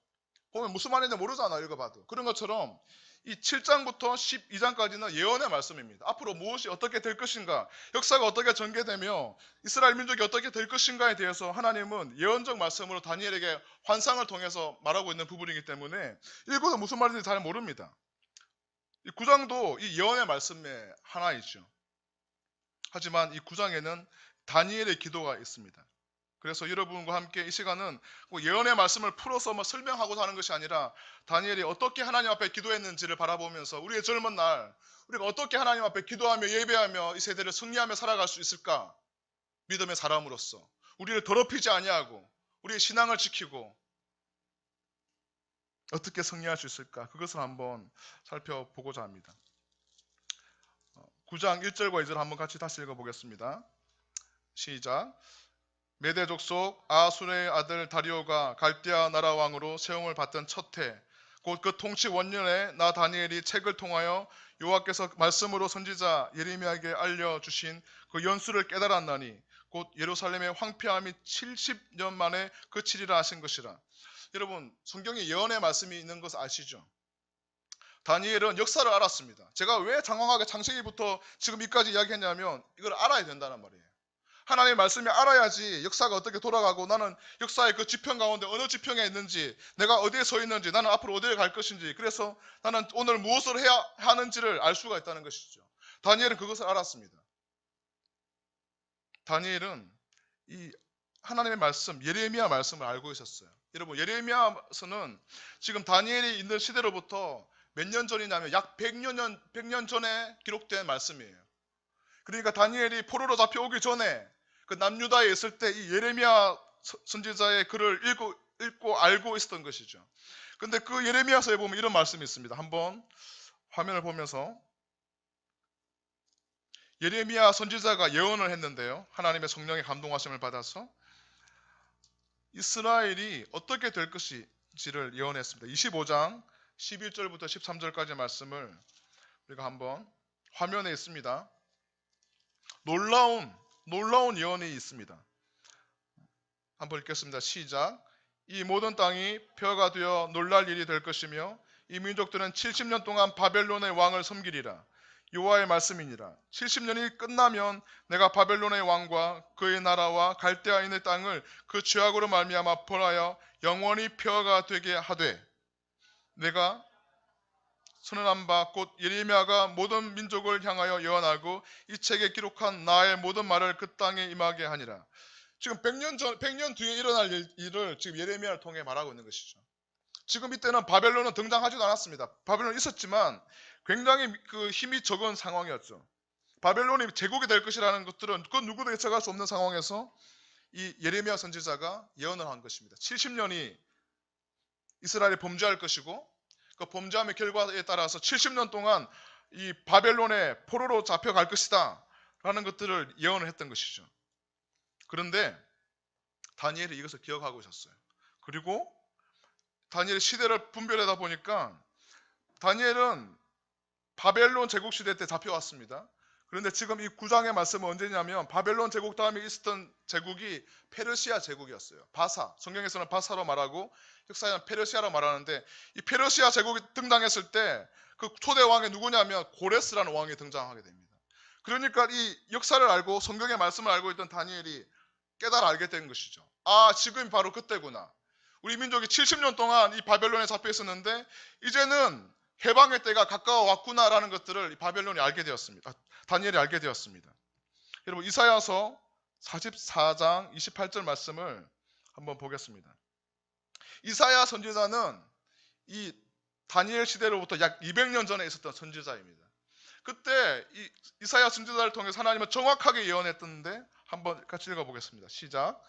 보면 무슨 말인지 모르잖아요. 읽어봐도. 그런 것처럼 이 7장부터 12장까지는 예언의 말씀입니다. 앞으로 무엇이 어떻게 될 것인가, 역사가 어떻게 전개되며 이스라엘 민족이 어떻게 될 것인가에 대해서 하나님은 예언적 말씀으로 다니엘에게 환상을 통해서 말하고 있는 부분이기 때문에 읽어도 무슨 말인지 잘 모릅니다. 이 9장도 이 예언의 말씀의 하나이죠. 하지만 이 9장에는 다니엘의 기도가 있습니다. 그래서 여러분과 함께 이 시간은 예언의 말씀을 풀어서 설명하고자 하는 것이 아니라 다니엘이 어떻게 하나님 앞에 기도했는지를 바라보면서 우리의 젊은 날 우리가 어떻게 하나님 앞에 기도하며 예배하며 이 세대를 승리하며 살아갈 수 있을까? 믿음의 사람으로서 우리를 더럽히지 아니하고 우리의 신앙을 지키고 어떻게 승리할 수 있을까? 그것을 한번 살펴보고자 합니다. 9장 1절과 2절 한번 같이 다시 읽어보겠습니다. 시작. 메대 족속 아수르의 아들 다리오가 갈대아 나라 왕으로 세움을 받던 첫 해, 곧 그 통치 원년에 나 다니엘이 책을 통하여 여호와께서 말씀으로 선지자 예레미야에게 알려주신 그 연수를 깨달았나니 곧 예루살렘의 황폐함이 70년 만에 그치리라 하신 것이라. 여러분 성경에 예언의 말씀이 있는 것을 아시죠? 다니엘은 역사를 알았습니다. 제가 왜 장황하게 창세기부터 지금 여기까지 이야기했냐면 이걸 알아야 된다는 말이에요. 하나님의 말씀이 알아야지 역사가 어떻게 돌아가고 나는 역사의 그 지평 가운데 어느 지평에 있는지 내가 어디에 서 있는지 나는 앞으로 어디에 갈 것인지 그래서 나는 오늘 무엇을 해야 하는지를 알 수가 있다는 것이죠. 다니엘은 그것을 알았습니다. 다니엘은 이 하나님의 말씀 예레미야 말씀을 알고 있었어요. 여러분 예레미야서는 지금 다니엘이 있는 시대로부터 몇 년 전이냐면 약 100년 전에 기록된 말씀이에요. 그러니까 다니엘이 포로로 잡혀오기 전에 그 남유다에 있을 때 이 예레미야 선지자의 글을 읽고 알고 있었던 것이죠. 근데 그 예레미야서에 보면 이런 말씀이 있습니다. 한번 화면을 보면서 예레미야 선지자가 예언을 했는데요. 하나님의 성령의 감동하심을 받아서 이스라엘이 어떻게 될 것인지를 예언했습니다. 25장 11절부터 13절까지 말씀을 우리가 한번 화면에 있습니다. 놀라운 예언이 있습니다. 한번 읽겠습니다. 시작. 이 모든 땅이 벼가 되어 놀랄 일이 될 것이며 이 민족들은 70년 동안 바벨론의 왕을 섬기리라. 여호와의 말씀이니라. 70년이 끝나면 내가 바벨론의 왕과 그의 나라와 갈대아인의 땅을 그 죄악으로 말미암아 벌하여 영원히 벼가 되게 하되 내가 선언한 바 곧 예레미야가 모든 민족을 향하여 예언하고 이 책에 기록한 나의 모든 말을 그 땅에 임하게 하니라. 지금 100년 뒤에 일어날 일을 지금 예레미야를 통해 말하고 있는 것이죠. 지금 이때는 바벨론은 등장하지도 않았습니다. 바벨론은 있었지만 굉장히 그 힘이 적은 상황이었죠. 바벨론이 제국이 될 것이라는 것들은 그 누구도 예측할 수 없는 상황에서 이 예레미야 선지자가 예언을 한 것입니다. 70년이 이스라엘이 범죄할 것이고 그 범죄함의 결과에 따라서 70년 동안 이 바벨론의 포로로 잡혀갈 것이다 라는 것들을 예언을 했던 것이죠. 그런데 다니엘이 이것을 기억하고 있었어요. 그리고 다니엘의 시대를 분별하다 보니까 다니엘은 바벨론 제국 시대 때 잡혀왔습니다. 그런데 지금 이 9장의 말씀은 언제냐면 바벨론 제국 다음에 있었던 제국이 페르시아 제국이었어요. 바사, 성경에서는 바사로 말하고 역사에는 페르시아로 말하는데 이 페르시아 제국이 등장했을 때 그 초대 왕이 누구냐면 고레스라는 왕이 등장하게 됩니다. 그러니까 이 역사를 알고 성경의 말씀을 알고 있던 다니엘이 깨달아 알게 된 것이죠. 아, 지금이 바로 그때구나. 우리 민족이 70년 동안 이 바벨론에 잡혀 있었는데 이제는 해방의 때가 가까워 왔구나라는 것들을 바벨론이 알게 되었습니다. 다니엘이 알게 되었습니다. 여러분 이사야서 44장 28절 말씀을 한번 보겠습니다. 이사야 선지자는 이 다니엘 시대로부터 약 200년 전에 있었던 선지자입니다. 그때 이 이사야 선지자를 통해서 하나님은 정확하게 예언했던데 한번 같이 읽어보겠습니다. 시작.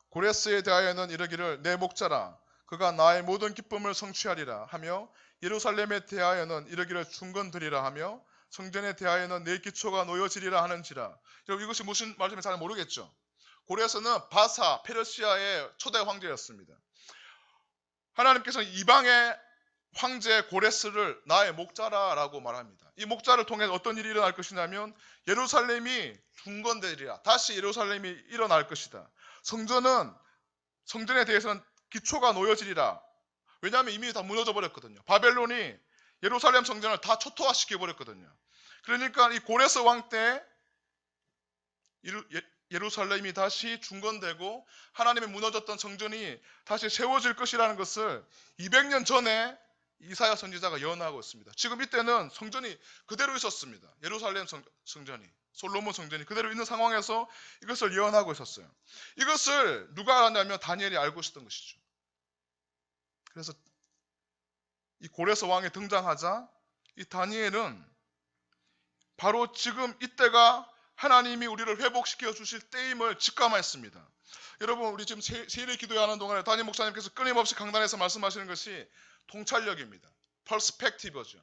고레스에 대하여는 이르기를 내 목자라 그가 나의 모든 기쁨을 성취하리라 하며 예루살렘에 대하여는 이르기를 중건드리라 하며 성전에 대하여는 내 기초가 놓여지리라 하는지라. 여러분 이것이 무슨 말인지 잘 모르겠죠. 고레스는 바사 페르시아의 초대 황제였습니다. 하나님께서는 이방의 황제 고레스를 나의 목자라라고 말합니다. 이 목자를 통해 어떤 일이 일어날 것이냐면 예루살렘이 중건되리라. 다시 예루살렘이 일어날 것이다. 성전에 대해서는 기초가 놓여지리라. 왜냐하면 이미 다 무너져 버렸거든요. 바벨론이 예루살렘 성전을 다 초토화시켜 버렸거든요. 그러니까 이 고레스 왕 때 예루살렘이 다시 중건되고 하나님의 무너졌던 성전이 다시 세워질 것이라는 것을 200년 전에 이사야 선지자가 예언하고 있습니다. 지금 이때는 성전이 그대로 있었습니다. 예루살렘 성전이, 솔로몬 성전이 그대로 있는 상황에서 이것을 예언하고 있었어요. 이것을 누가 알았냐면 다니엘이 알고 있었던 것이죠. 그래서 이 고레스 왕이 등장하자 이 다니엘은 바로 지금 이때가 하나님이 우리를 회복시켜 주실 때임을 직감했습니다. 여러분, 우리 지금 세일의 기도하는 동안에 담임 목사님께서 끊임없이 강단에서 말씀하시는 것이 통찰력입니다. 퍼스펙티브죠.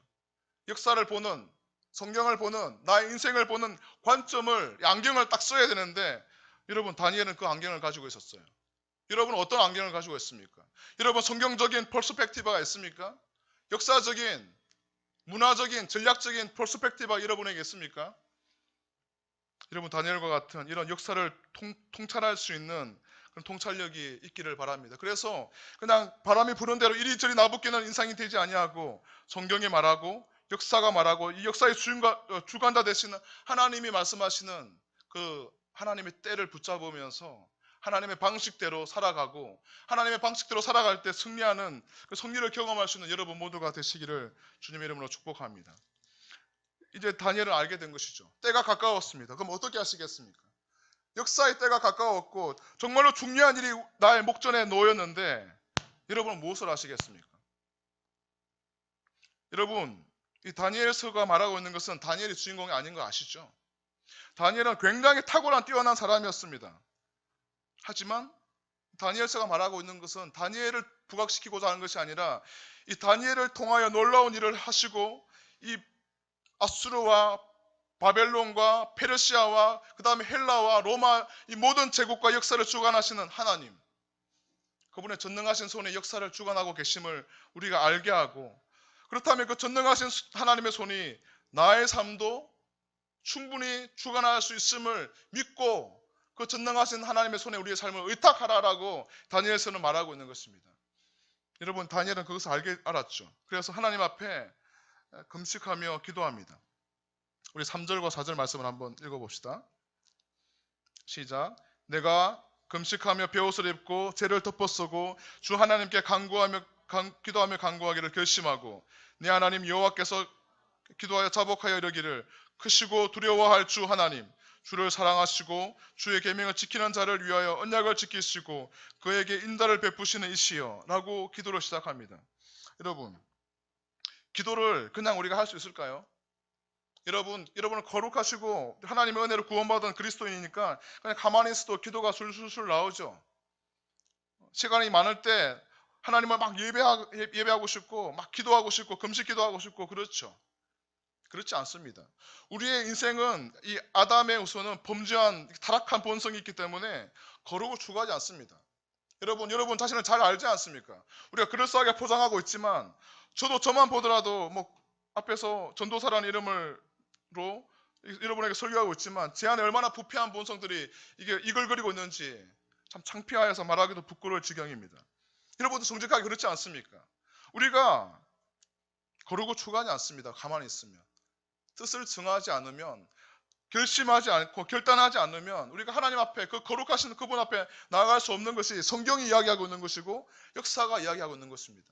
역사를 보는, 성경을 보는, 나의 인생을 보는 관점을, 안경을 딱 써야 되는데 여러분, 다니엘은 그 안경을 가지고 있었어요. 여러분, 어떤 안경을 가지고 있습니까? 여러분, 성경적인 퍼스펙티브가 있습니까? 역사적인, 문화적인, 전략적인 퍼스펙티브가 여러분에게 있습니까? 여러분, 다니엘과 같은 이런 역사를 통찰할 수 있는 그런 통찰력이 있기를 바랍니다. 그래서 그냥 바람이 부는 대로 이리저리 나부끼는 인상이 되지 아니하고 성경이 말하고 역사가 말하고 이 역사의 주관자 되시는 하나님이 말씀하시는 그 하나님의 때를 붙잡으면서 하나님의 방식대로 살아가고 하나님의 방식대로 살아갈 때 승리하는 그 승리를 경험할 수 있는 여러분 모두가 되시기를 주님의 이름으로 축복합니다. 이제 다니엘을 알게 된 것이죠. 때가 가까웠습니다. 그럼 어떻게 하시겠습니까? 역사의 때가 가까웠고 정말로 중요한 일이 나의 목전에 놓였는데 여러분은 무엇을 하시겠습니까? 여러분, 이 다니엘서가 말하고 있는 것은 다니엘이 주인공이 아닌 거 아시죠? 다니엘은 굉장히 탁월한 뛰어난 사람이었습니다. 하지만 다니엘서가 말하고 있는 것은 다니엘을 부각시키고자 하는 것이 아니라 이 다니엘을 통하여 놀라운 일을 하시고 이 아수르와 바벨론과 페르시아와 그 다음에 헬라와 로마 이 모든 제국과 역사를 주관하시는 하나님, 그분의 전능하신 손에 역사를 주관하고 계심을 우리가 알게 하고, 그렇다면 그 전능하신 하나님의 손이 나의 삶도 충분히 주관할 수 있음을 믿고 그 전능하신 하나님의 손에 우리의 삶을 의탁하라라고 다니엘서는 말하고 있는 것입니다. 여러분, 다니엘은 그것을 알았죠. 그래서 하나님 앞에 금식하며 기도합니다. 우리 3절과 4절 말씀을 한번 읽어봅시다. 시작. 내가 금식하며 베옷을 입고 죄를 덮어 쓰고 주 하나님께 기도하며 간구하기를 결심하고 네 하나님 여호와께서 기도하여 자복하여 이르기를 크시고 두려워할 주 하나님, 주를 사랑하시고 주의 계명을 지키는 자를 위하여 언약을 지키시고 그에게 인자를 베푸시는 이시여 라고 기도를 시작합니다. 여러분, 기도를 그냥 우리가 할 수 있을까요? 여러분은 거룩하시고 하나님의 은혜를 구원받은 그리스도인이니까 그냥 가만히 있어도 기도가 술술술 나오죠. 시간이 많을 때 하나님을 막 예배하고 싶고 막 기도하고 싶고 금식 기도하고 싶고 그렇죠. 그렇지 않습니다. 우리의 인생은 이 아담의 우선은 범죄한 타락한 본성이 있기 때문에 거룩을 추구하지 않습니다. 여러분 자신을 잘 알지 않습니까? 우리가 그럴싸하게 포장하고 있지만 저도 저만 보더라도 뭐 앞에서 전도사라는 이름으로 여러분에게 설교하고 있지만 제 안에 얼마나 부패한 본성들이 이게 이글거리고 있는지 참 창피하여서 말하기도 부끄러울 지경입니다. 여러분도 정직하게 그렇지 않습니까? 우리가 거룩을 추구하지 않습니다. 가만히 있으면. 뜻을 정하지 않으면, 결심하지 않고 결단하지 않으면 우리가 하나님 앞에 그 거룩하신 그분 앞에 나아갈 수 없는 것이 성경이 이야기하고 있는 것이고 역사가 이야기하고 있는 것입니다.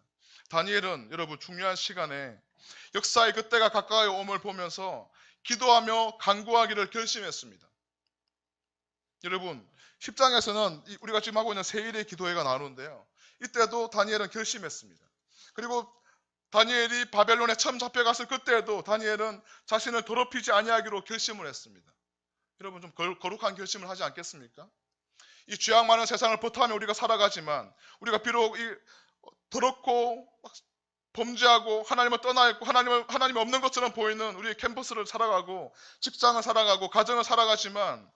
다니엘은 여러분 중요한 시간에 역사의 그때가 가까이 옴을 보면서 기도하며 간구하기를 결심했습니다. 여러분 10장에서는 우리가 지금 하고 있는 세일의 기도회가 나오는데요. 이때도 다니엘은 결심했습니다. 그리고 다니엘이 바벨론에 처음 잡혀갔을 그때에도 다니엘은 자신을 더럽히지 아니하기로 결심을 했습니다. 여러분 좀 거룩한 결심을 하지 않겠습니까? 이 죄악 많은 세상을 버타며 우리가 살아가지만 우리가 비록 이 더럽고 범죄하고 하나님을 떠나 있고 하나님이 없는 것처럼 보이는 우리의 캠퍼스를 살아가고 직장을 살아가고 가정을 살아가지만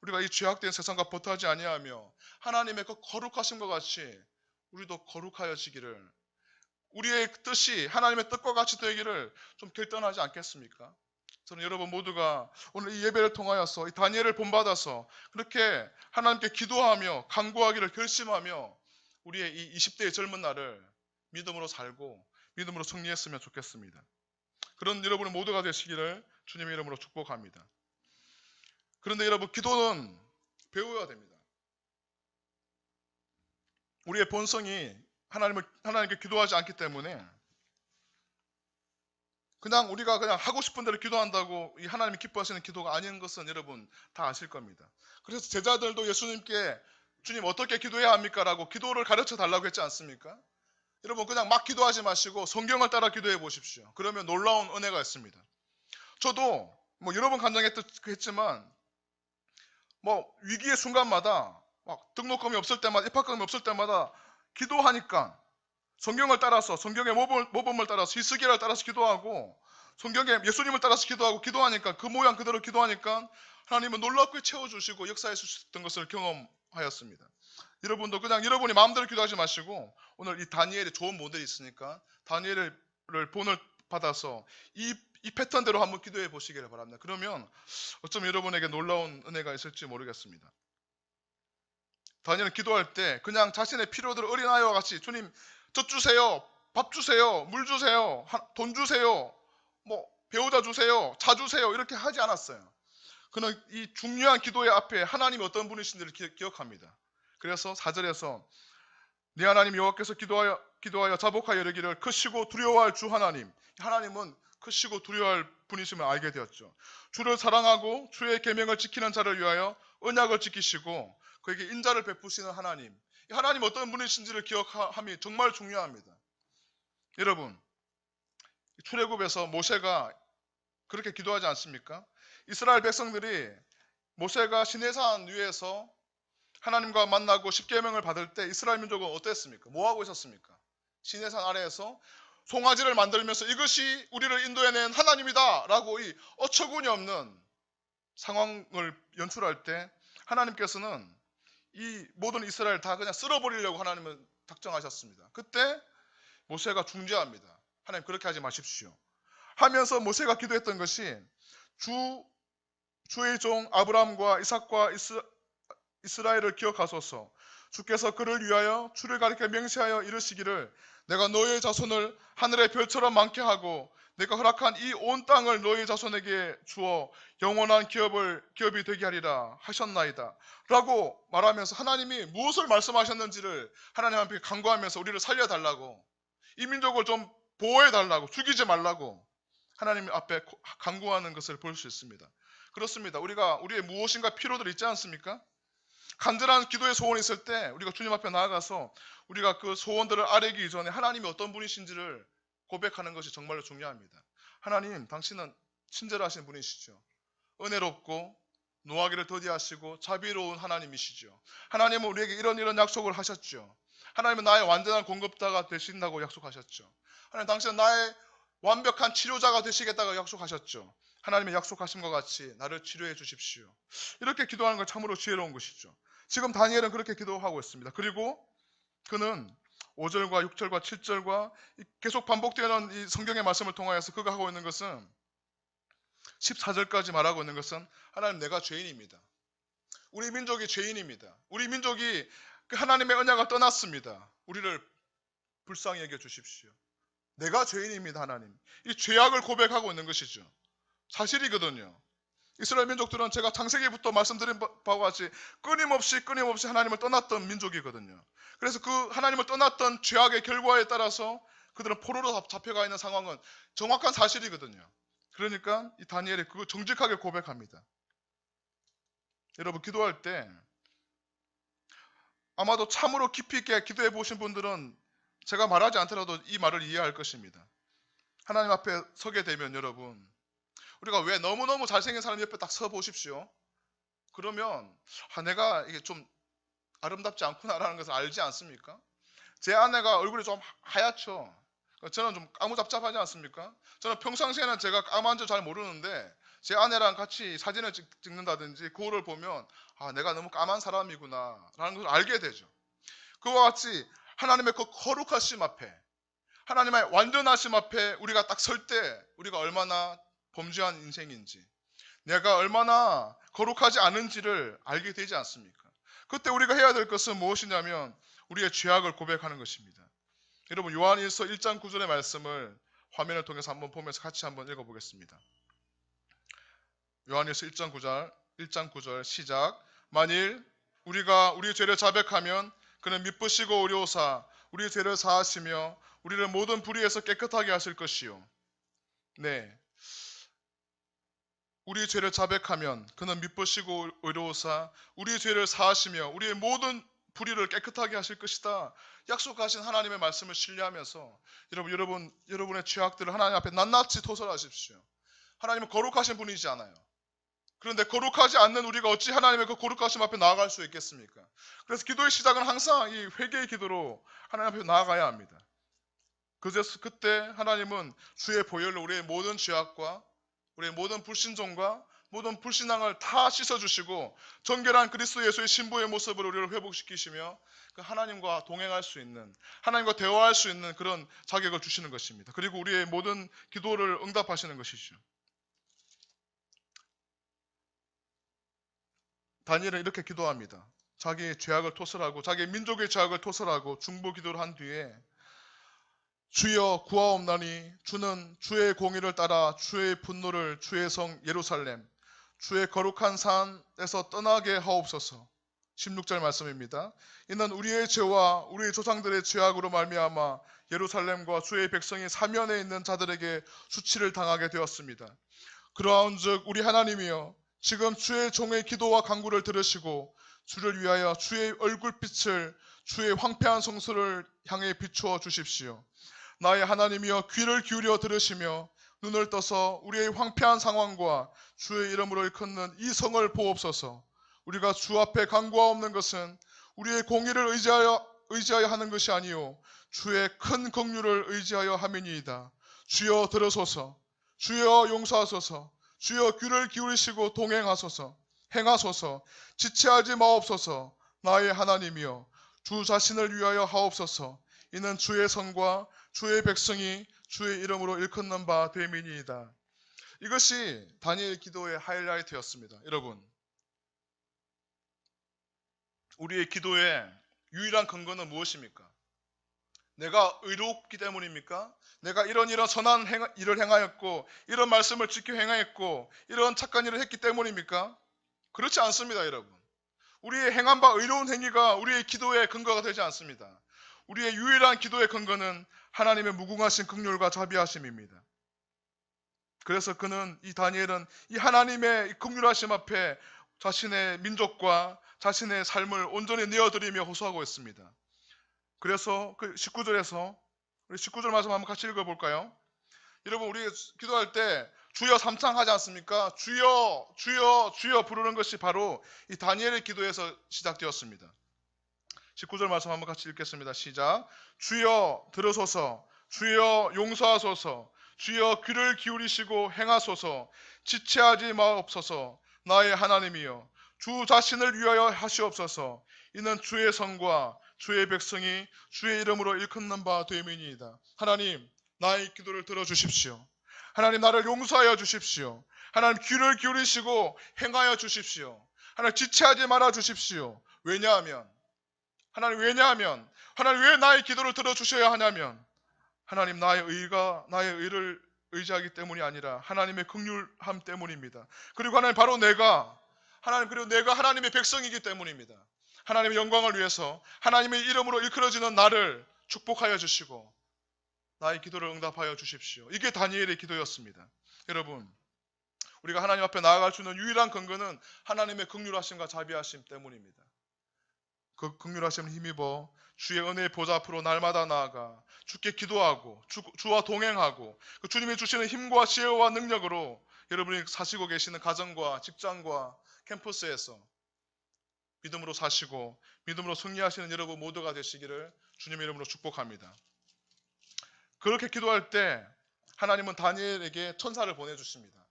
우리가 이 죄악된 세상과 버타지 아니하며 하나님의 그 거룩하신 것 같이 우리도 거룩하여지기를 우리의 뜻이 하나님의 뜻과 같이 되기를 좀 결단하지 않겠습니까? 저는 여러분 모두가 오늘 이 예배를 통하여서 이 다니엘을 본받아서 그렇게 하나님께 기도하며 간구하기를 결심하며 우리의 이 20대의 젊은 날을 믿음으로 살고 믿음으로 승리했으면 좋겠습니다. 그런 여러분 모두가 되시기를 주님의 이름으로 축복합니다. 그런데 여러분, 기도는 배워야 됩니다. 우리의 본성이 하나님께 기도하지 않기 때문에 그냥 우리가 그냥 하고 싶은 대로 기도한다고 이 하나님이 기뻐하시는 기도가 아닌 것은 여러분 다 아실 겁니다. 그래서 제자들도 예수님께 주님 어떻게 기도해야 합니까? 라고 기도를 가르쳐 달라고 했지 않습니까? 여러분 그냥 막 기도하지 마시고 성경을 따라 기도해 보십시오. 그러면 놀라운 은혜가 있습니다. 저도 뭐 여러 번 간증했지만 뭐 위기의 순간마다 막 등록금이 없을 때마다 입학금이 없을 때마다 기도하니까 성경을 따라서 성경의 모범을 따라서 히스기야를 따라서 기도하고 성경의 예수님을 따라서 기도하니까 그 모양 그대로 기도하니까 하나님은 놀랍게 채워주시고 역사해 주셨던 것을 경험하였습니다. 여러분도 그냥 여러분이 마음대로 기도하지 마시고 오늘 이 다니엘의 좋은 모델이 있으니까 다니엘을 본을 받아서 이 패턴대로 한번 기도해 보시기를 바랍니다. 그러면 어쩌면 여러분에게 놀라운 은혜가 있을지 모르겠습니다. 다니엘은 기도할 때 그냥 자신의 필요들을 어린아이와 같이 주님 젖 주세요, 밥 주세요, 물 주세요, 돈 주세요, 뭐 배우자 주세요, 차 주세요 이렇게 하지 않았어요. 그는 이 중요한 기도의 앞에 하나님이 어떤 분이신지를 기억합니다. 그래서 4절에서 네 하나님 여호와께서 기도하여 자복하여 이르기를 크시고 두려워할 주 하나님, 하나님은 크시고 두려워할 분이심을 알게 되었죠. 주를 사랑하고 주의 계명을 지키는 자를 위하여 언약을 지키시고 그에게 인자를 베푸시는 하나님, 하나님 어떤 분이신지를 기억함이 정말 중요합니다. 여러분, 출애굽에서 모세가 그렇게 기도하지 않습니까? 이스라엘 백성들이 모세가 시내산 위에서 하나님과 만나고 십계명을 받을 때 이스라엘 민족은 어땠습니까? 뭐 하고 있었습니까? 시내산 아래에서 송아지를 만들면서 이것이 우리를 인도해낸 하나님이다 라고 이 어처구니 없는 상황을 연출할 때 하나님께서는 이 모든 이스라엘 다 그냥 쓸어버리려고 하나님은 작정하셨습니다. 그때 모세가 중재합니다. 하나님 그렇게 하지 마십시오 하면서 모세가 기도했던 것이 주의 종 아브라함과 이삭과 이스라엘을 기억하소서. 주께서 그를 위하여 주를 가리켜 명시하여 이르시기를 내가 너의 자손을 하늘의 별처럼 많게 하고 내가 허락한 이 온 땅을 너의 자손에게 주어 영원한 기업이 되게 하리라 하셨나이다 라고 말하면서 하나님이 무엇을 말씀하셨는지를 하나님 앞에 간구하면서 우리를 살려달라고, 이 민족을 좀 보호해달라고, 죽이지 말라고 하나님 앞에 간구하는 것을 볼 수 있습니다. 그렇습니다. 우리의 무엇인가 필요들 있지 않습니까? 간절한 기도의 소원이 있을 때 우리가 주님 앞에 나아가서 우리가 그 소원들을 아뢰기 이전에 하나님이 어떤 분이신지를 고백하는 것이 정말로 중요합니다. 하나님, 당신은 친절하신 분이시죠. 은혜롭고 노하기를 더디하시고 자비로운 하나님이시죠. 하나님은 우리에게 이런 약속을 하셨죠. 하나님은 나의 완전한 공급자가 되신다고 약속하셨죠. 하나님, 당신은 나의 완벽한 치료자가 되시겠다고 약속하셨죠. 하나님의 약속하신 것 같이 나를 치료해 주십시오. 이렇게 기도하는 건 참으로 지혜로운 것이죠. 지금 다니엘은 그렇게 기도하고 있습니다. 그리고 그는 5절과 6절과 7절과 계속 반복되는 이 성경의 말씀을 통하여서 그가 하고 있는 것은 14절까지 말하고 있는 것은 하나님, 내가 죄인입니다. 우리 민족이 죄인입니다. 우리 민족이 하나님의 언약을 떠났습니다. 우리를 불쌍히 여겨 주십시오. 내가 죄인입니다. 하나님. 이 죄악을 고백하고 있는 것이죠. 사실이거든요. 이스라엘 민족들은 제가 창세기부터 말씀드린 바와 같이 끊임없이 하나님을 떠났던 민족이거든요. 그래서 그 하나님을 떠났던 죄악의 결과에 따라서 그들은 포로로 잡혀가 있는 상황은 정확한 사실이거든요. 그러니까 이 다니엘이 그거 정직하게 고백합니다. 여러분, 기도할 때 아마도 참으로 깊이 있게 기도해 보신 분들은 제가 말하지 않더라도 이 말을 이해할 것입니다. 하나님 앞에 서게 되면 여러분, 우리가 왜 너무너무 잘생긴 사람 옆에 딱 서 보십시오. 그러면 내가 이게 좀 아름답지 않구나라는 것을 알지 않습니까? 제 아내가 얼굴이 좀 하얗죠. 저는 좀 까무잡잡하지 않습니까? 저는 평상시에는 제가 까만 줄 잘 모르는데 제 아내랑 같이 사진을 찍는다든지 거울을 보면 내가 너무 까만 사람이구나 라는 것을 알게 되죠. 그와 같이 하나님의 그 거룩하심 앞에, 하나님의 완전하심 앞에 우리가 딱 설 때 우리가 얼마나 범죄한 인생인지, 내가 얼마나 거룩하지 않은지를 알게 되지 않습니까? 그때 우리가 해야 될 것은 무엇이냐면 우리의 죄악을 고백하는 것입니다. 여러분, 요한일서 1장 9절의 말씀을 화면을 통해서 한번 보면서 같이 한번 읽어보겠습니다. 요한일서 1장 9절 시작. 만일 우리가 우리 죄를 자백하면 그는 미쁘시고 의로우사 우리 죄를 사하시며 우리를 모든 불의에서 깨끗하게 하실 것이요. 네, 우리 죄를 자백하면 그는 미쁘시고 의로우사 우리 죄를 사하시며 우리의 모든 불의를 깨끗하게 하실 것이다. 약속하신 하나님의 말씀을 신뢰하면서 여러분의 죄악들을 하나님 앞에 낱낱이 토설하십시오. 하나님은 거룩하신 분이지 않아요. 그런데 거룩하지 않는 우리가 어찌 하나님의 그 거룩하심 앞에 나아갈 수 있겠습니까? 그래서 기도의 시작은 항상 이 회개의 기도로 하나님 앞에 나아가야 합니다. 그때 하나님은 주의 보혈로 우리의 모든 죄악과 우리의 모든 불신종과 모든 불신앙을 다 씻어주시고 정결한 그리스도 예수의 신부의 모습으로 우리를 회복시키시며 그 하나님과 동행할 수 있는, 하나님과 대화할 수 있는 그런 자격을 주시는 것입니다. 그리고 우리의 모든 기도를 응답하시는 것이죠. 다니엘은 이렇게 기도합니다. 자기의 죄악을 토설하고 자기의 민족의 죄악을 토설하고 중보 기도를 한 뒤에 주여 구하옵나니 주는 주의 공의를 따라 주의 분노를 주의 성 예루살렘 주의 거룩한 산에서 떠나게 하옵소서. 16절 말씀입니다. 이는 우리의 죄와 우리 조상들의 죄악으로 말미암아 예루살렘과 주의 백성이 사면에 있는 자들에게 수치를 당하게 되었습니다. 그러한즉 우리 하나님이여 지금 주의 종의 기도와 간구를 들으시고 주를 위하여 주의 얼굴빛을 주의 황폐한 성소를 향해 비추어 주십시오. 나의 하나님이여 귀를 기울여 들으시며 눈을 떠서 우리의 황폐한 상황과 주의 이름으로 일컫는 이 성을 보옵소서. 우리가 주 앞에 간구하옵는 것은 우리의 공의를 의지하여 하는 것이 아니요 주의 큰 긍휼을 의지하여 함이니이다. 주여 들으소서. 주여 용서하소서. 주여 귀를 기울이시고 동행하소서. 행하소서. 지체하지 마옵소서. 나의 하나님이여 주 자신을 위하여 하옵소서. 이는 주의 성과 주의 백성이 주의 이름으로 일컫는 바 됨이니이다. 이것이 다니엘 기도의 하이라이트였습니다. 여러분, 우리의 기도의 유일한 근거는 무엇입니까? 내가 의롭기 때문입니까? 내가 이런 선한 일을 행하였고 이런 말씀을 지켜 행하였고 이런 착한 일을 했기 때문입니까? 그렇지 않습니다, 여러분. 우리의 행한 바 의로운 행위가 우리의 기도의 근거가 되지 않습니다. 우리의 유일한 기도의 근거는 하나님의 무궁하신 긍휼과 자비하심입니다. 그래서 이 다니엘은 이 하나님의 긍휼하심 앞에 자신의 민족과 자신의 삶을 온전히 내어드리며 호소하고 있습니다. 그래서 그 19절에서 우리 19절 말씀 한번 같이 읽어볼까요? 여러분, 우리 기도할 때 주여 삼창 하지 않습니까? 주여 주여 주여 부르는 것이 바로 이 다니엘의 기도에서 시작되었습니다. 19절 말씀 한번 같이 읽겠습니다. 시작. 주여 들으소서. 주여 용서하소서. 주여 귀를 기울이시고 행하소서. 지체하지 마옵소서. 나의 하나님이여 주 자신을 위하여 하시옵소서. 이는 주의 성과 주의 백성이 주의 이름으로 일컫는 바 됨이니이다. 하나님, 나의 기도를 들어주십시오. 하나님, 나를 용서하여 주십시오. 하나님, 귀를 기울이시고 행하여 주십시오. 하나님, 지체하지 말아 주십시오. 왜냐하면 하나님 왜 나의 기도를 들어주셔야 하냐면 하나님, 나의 의를 의지하기 때문이 아니라 하나님의 긍휼함 때문입니다. 그리고 하나님, 내가 하나님의 백성이기 때문입니다. 하나님의 영광을 위해서 하나님의 이름으로 일컬어지는 나를 축복하여 주시고 나의 기도를 응답하여 주십시오. 이게 다니엘의 기도였습니다. 여러분, 우리가 하나님 앞에 나아갈 수 있는 유일한 근거는 하나님의 긍휼하심과 자비하심 때문입니다. 그 긍휼하심을 힘입어 주의 은혜의 보좌 앞으로 날마다 나아가 주께 기도하고 주와 동행하고 그 주님이 주시는 힘과 지혜와 능력으로 여러분이 사시고 계시는 가정과 직장과 캠퍼스에서 믿음으로 사시고 믿음으로 승리하시는 여러분 모두가 되시기를 주님의 이름으로 축복합니다. 그렇게 기도할 때 하나님은 다니엘에게 천사를 보내주십니다.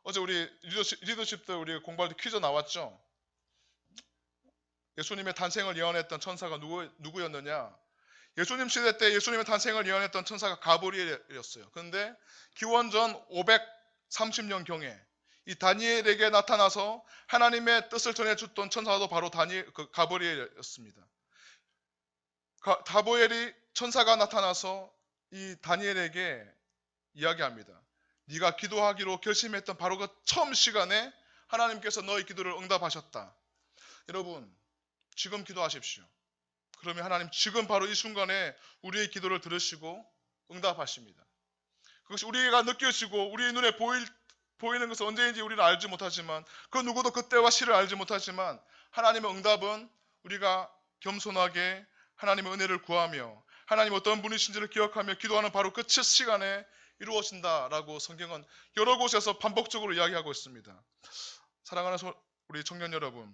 어제 우리 리더십 때 우리 공부할 때 퀴즈 나왔죠? 예수님의 탄생을 예언했던 천사가 누구였느냐? 예수님 시대 때 예수님의 탄생을 예언했던 천사가 가브리엘이었어요. 그런데 기원전 530년 경에 이 다니엘에게 나타나서 하나님의 뜻을 전해줬던 천사도 바로 가브리엘이었습니다. 가브리엘이 천사가 나타나서 이 다니엘에게 이야기합니다. 네가 기도하기로 결심했던 바로 그 처음 시간에 하나님께서 너의 기도를 응답하셨다. 여러분, 지금 기도하십시오. 그러면 하나님 지금 바로 이 순간에 우리의 기도를 들으시고 응답하십니다. 그것이 우리가 느껴지고 우리의 눈에 보이는 것은 언제인지 우리는 알지 못하지만, 그 누구도 그때와 시를 알지 못하지만, 하나님의 응답은 우리가 겸손하게 하나님의 은혜를 구하며 하나님 어떤 분이신지를 기억하며 기도하는 바로 그 첫 시간에 이루어진다라고 성경은 여러 곳에서 반복적으로 이야기하고 있습니다. 사랑하는 우리 청년 여러분,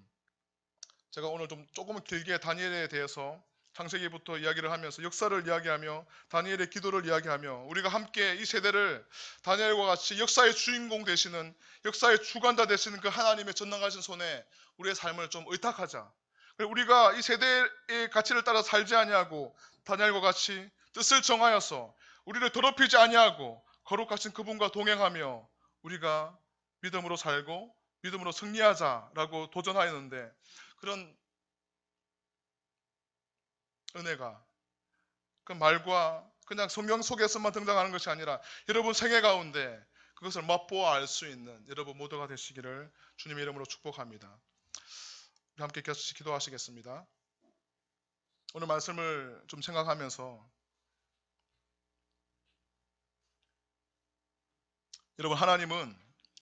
제가 오늘 조금 길게 다니엘에 대해서 창세기부터 이야기를 하면서 역사를 이야기하며 다니엘의 기도를 이야기하며 우리가 함께 이 세대를 다니엘과 같이 역사의 주인공 되시는, 역사의 주관자 되시는 그 하나님의 전능하신 손에 우리의 삶을 좀 의탁하자. 우리가 이 세대의 가치를 따라 살지 아니하고 다니엘과 같이 뜻을 정하여서 우리를 더럽히지 아니하고 거룩하신 그분과 동행하며 우리가 믿음으로 살고 믿음으로 승리하자라고 도전하였는데, 그런 은혜가 그 말과 그냥 성경 속에서만 등장하는 것이 아니라 여러분 생애 가운데 그것을 맛보아 알 수 있는 여러분 모두가 되시기를 주님의 이름으로 축복합니다. 우리 함께 같이 기도하시겠습니다. 오늘 말씀을 좀 생각하면서, 여러분, 하나님은